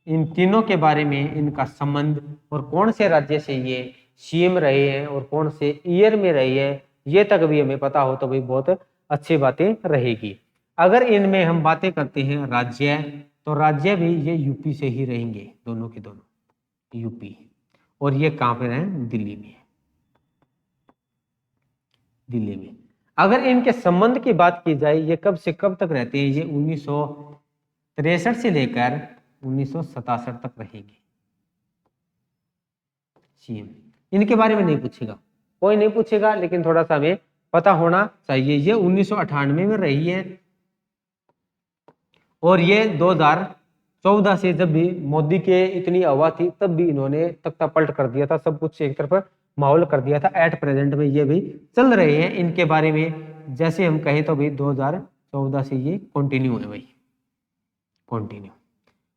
इन तीनों के बारे में इनका संबंध और कौन से राज्य से ये सीएम रहे हैं और कौन से ईयर में रहे हैं, ये तक भी हमें पता हो तो भी बहुत अच्छी बातें रहेगी। अगर इनमें हम बातें करते हैं राज्य, तो राज्य भी ये यूपी से ही रहेंगे, दोनों के दोनों यूपी। और ये कहां पर हैं, दिल्ली में। दिल्ली में। अगर इनके संबंध की बात की जाए, ये कब से कब तक रहते हैं, ये 1963 से लेकर 1967 तक रहेंगे सीएम। इनके बारे में नहीं पूछेगा, कोई नहीं पूछेगा, लेकिन थोड़ा सा हमें पता होना चाहिए। ये 1998 में रही है और ये 2014 से जब भी मोदी के इतनी हवा थी तब भी इन्होंने तख्ता पलट कर दिया था, सब कुछ एक तरफ माहौल कर दिया था। एट प्रेजेंट में ये भी चल रहे हैं। इनके बारे में जैसे हम कहें तो भाई 2014 से ये कंटिन्यू है भाई, कंटिन्यू।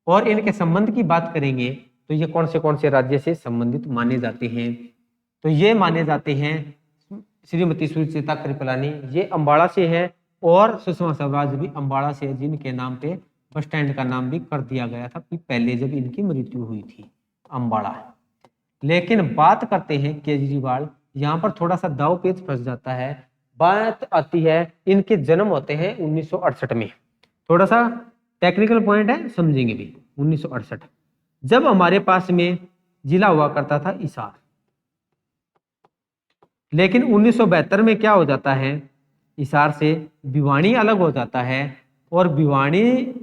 और इनके संबंध की बात करेंगे तो ये कौन से राज्य से संबंधित माने जाते हैं, तो ये माने जाते हैं श्रीमती सुचेता कृपलानी, ये अम्बाड़ा से है, और सुषमा स्वराज भी अम्बाड़ा से, जिनके नाम पे बस स्टैंड का नाम भी कर दिया गया था कि पहले जब इनकी मृत्यु हुई थी, अम्बाड़ा। लेकिन बात करते हैं केजरीवाल, यहाँ पर थोड़ा सा दाव पेच फंस जाता है। बात आती है, इनके जन्म होते हैं 1968 में, थोड़ा सा टेक्निकल पॉइंट है, समझेंगे भी। 1968 जब हमारे पास में जिला हुआ करता था हिसार, लेकिन 1972 में क्या हो जाता है, हिसार से भिवानी अलग हो जाता है, और भिवानी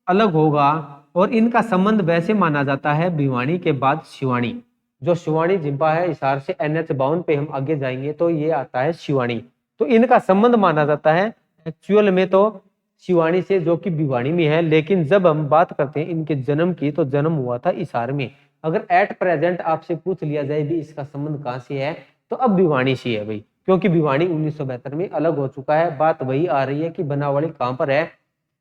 अलग होगा और इनका संबंध वैसे माना जाता है भिवानी के बाद शिवानी, जो शिवानी जिम्पा है हिसार से NH52 पे हम आगे जाएंगे तो ये आता है शिवानी। तो इनका संबंध माना जाता है एक्चुअल में तो शिवानी से, जो कि भिवानी में है। लेकिन जब हम बात करते हैं इनके जन्म की, तो जन्म हुआ था हिसार में। अगर एट प्रेजेंट आपसे पूछ लिया जाए भी इसका संबंध कहां से है, तो अब भिवानी से है भाई, क्योंकि भिवानी 1972 में अलग हो चुका है। बात वही आ रही है कि बनावली कहां पर है।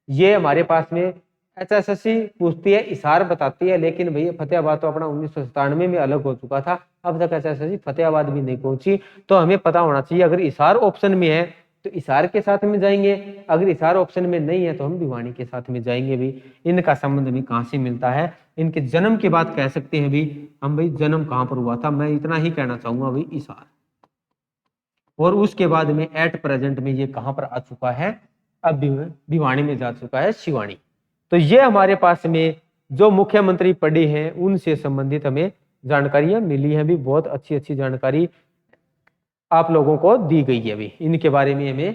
ये हमारे पास में HSSC पूछती है, हिसार बताती है, लेकिन भैया फतेहाबाद तो अपना 1997 में अलग हो चुका था, अब तक HSSC फतेहाबाद भी नहीं पहुंची। तो हमें पता होना चाहिए, अगर हिसार ऑप्शन में है तो हिसार के साथ में जाएंगे, अगर हिसार ऑप्शन में नहीं है तो हम भिवानी के साथ में जाएंगे भी। इनका संबंध भी कहां से मिलता है, इनके जन्म की बात कह सकते हैं भी हम, भाई जन्म कहां पर हुआ था, मैं इतना ही कहना चाहूंगा भाई हिसार। और उसके बाद में एट प्रेजेंट में ये कहां पर आ चुका है, अब भिवानी में जा चुका है, शिवानी। तो ये हमारे पास में जो मुख्यमंत्री पढ़े हैं उनसे संबंधित हमें जानकारियां मिली हैं, भी बहुत अच्छी अच्छी जानकारी आप लोगों को दी गई है। अभी इनके बारे में हमें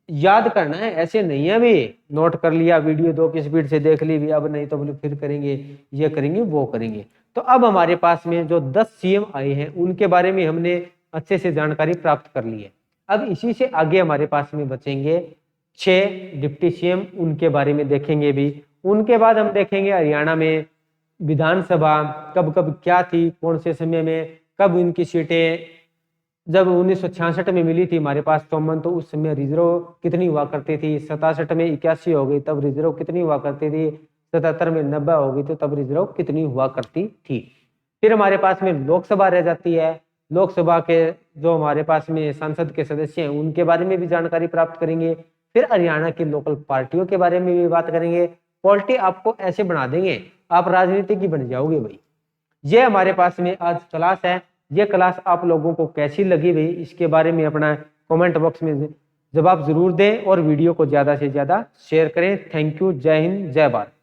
याद करना है, ऐसे नहीं है भी नोट कर लिया, वीडियो 2 की स्पीड से देख ली भी, अब नहीं तो बोले फिर करेंगे, ये करेंगे वो करेंगे। तो अब हमारे पास में जो 10 सीएम आए हैं उनके बारे में हमने अच्छे से जानकारी प्राप्त कर ली है। अब इसी से आगे हमारे पास में बचेंगे 6 डिप्टी सीएम, उनके बारे में देखेंगे भी। उनके बाद हम देखेंगे हरियाणा में विधानसभा कब कब क्या थी, कौन से समय में, कब इनकी सीटें, जब 1966 में मिली थी हमारे पास 54 तो उस समय रिजर्व कितनी हुआ करती थी, 67 में 81 हो गई तब रिजर्व कितनी हुआ करती थी, 77 में 90 हो गई तो तब रिजर्व कितनी हुआ करती थी। फिर हमारे पास में लोकसभा रह जाती है। लोकसभा के जो हमारे पास में सांसद के सदस्य हैं उनके बारे में भी जानकारी प्राप्त करेंगे। फिर हरियाणा की लोकल पार्टियों के बारे में भी बात करेंगे। पॉलिटी आपको ऐसे बना देंगे, आप राजनीति की बन जाओगे भाई। ये हमारे पास में आज क्लास है। ये क्लास आप लोगों को कैसी लगी भाई, इसके बारे में अपना कमेंट बॉक्स में जवाब जरूर दें और वीडियो को ज्यादा से ज्यादा शेयर करें। थैंक यू, जय हिंद, जय भारत।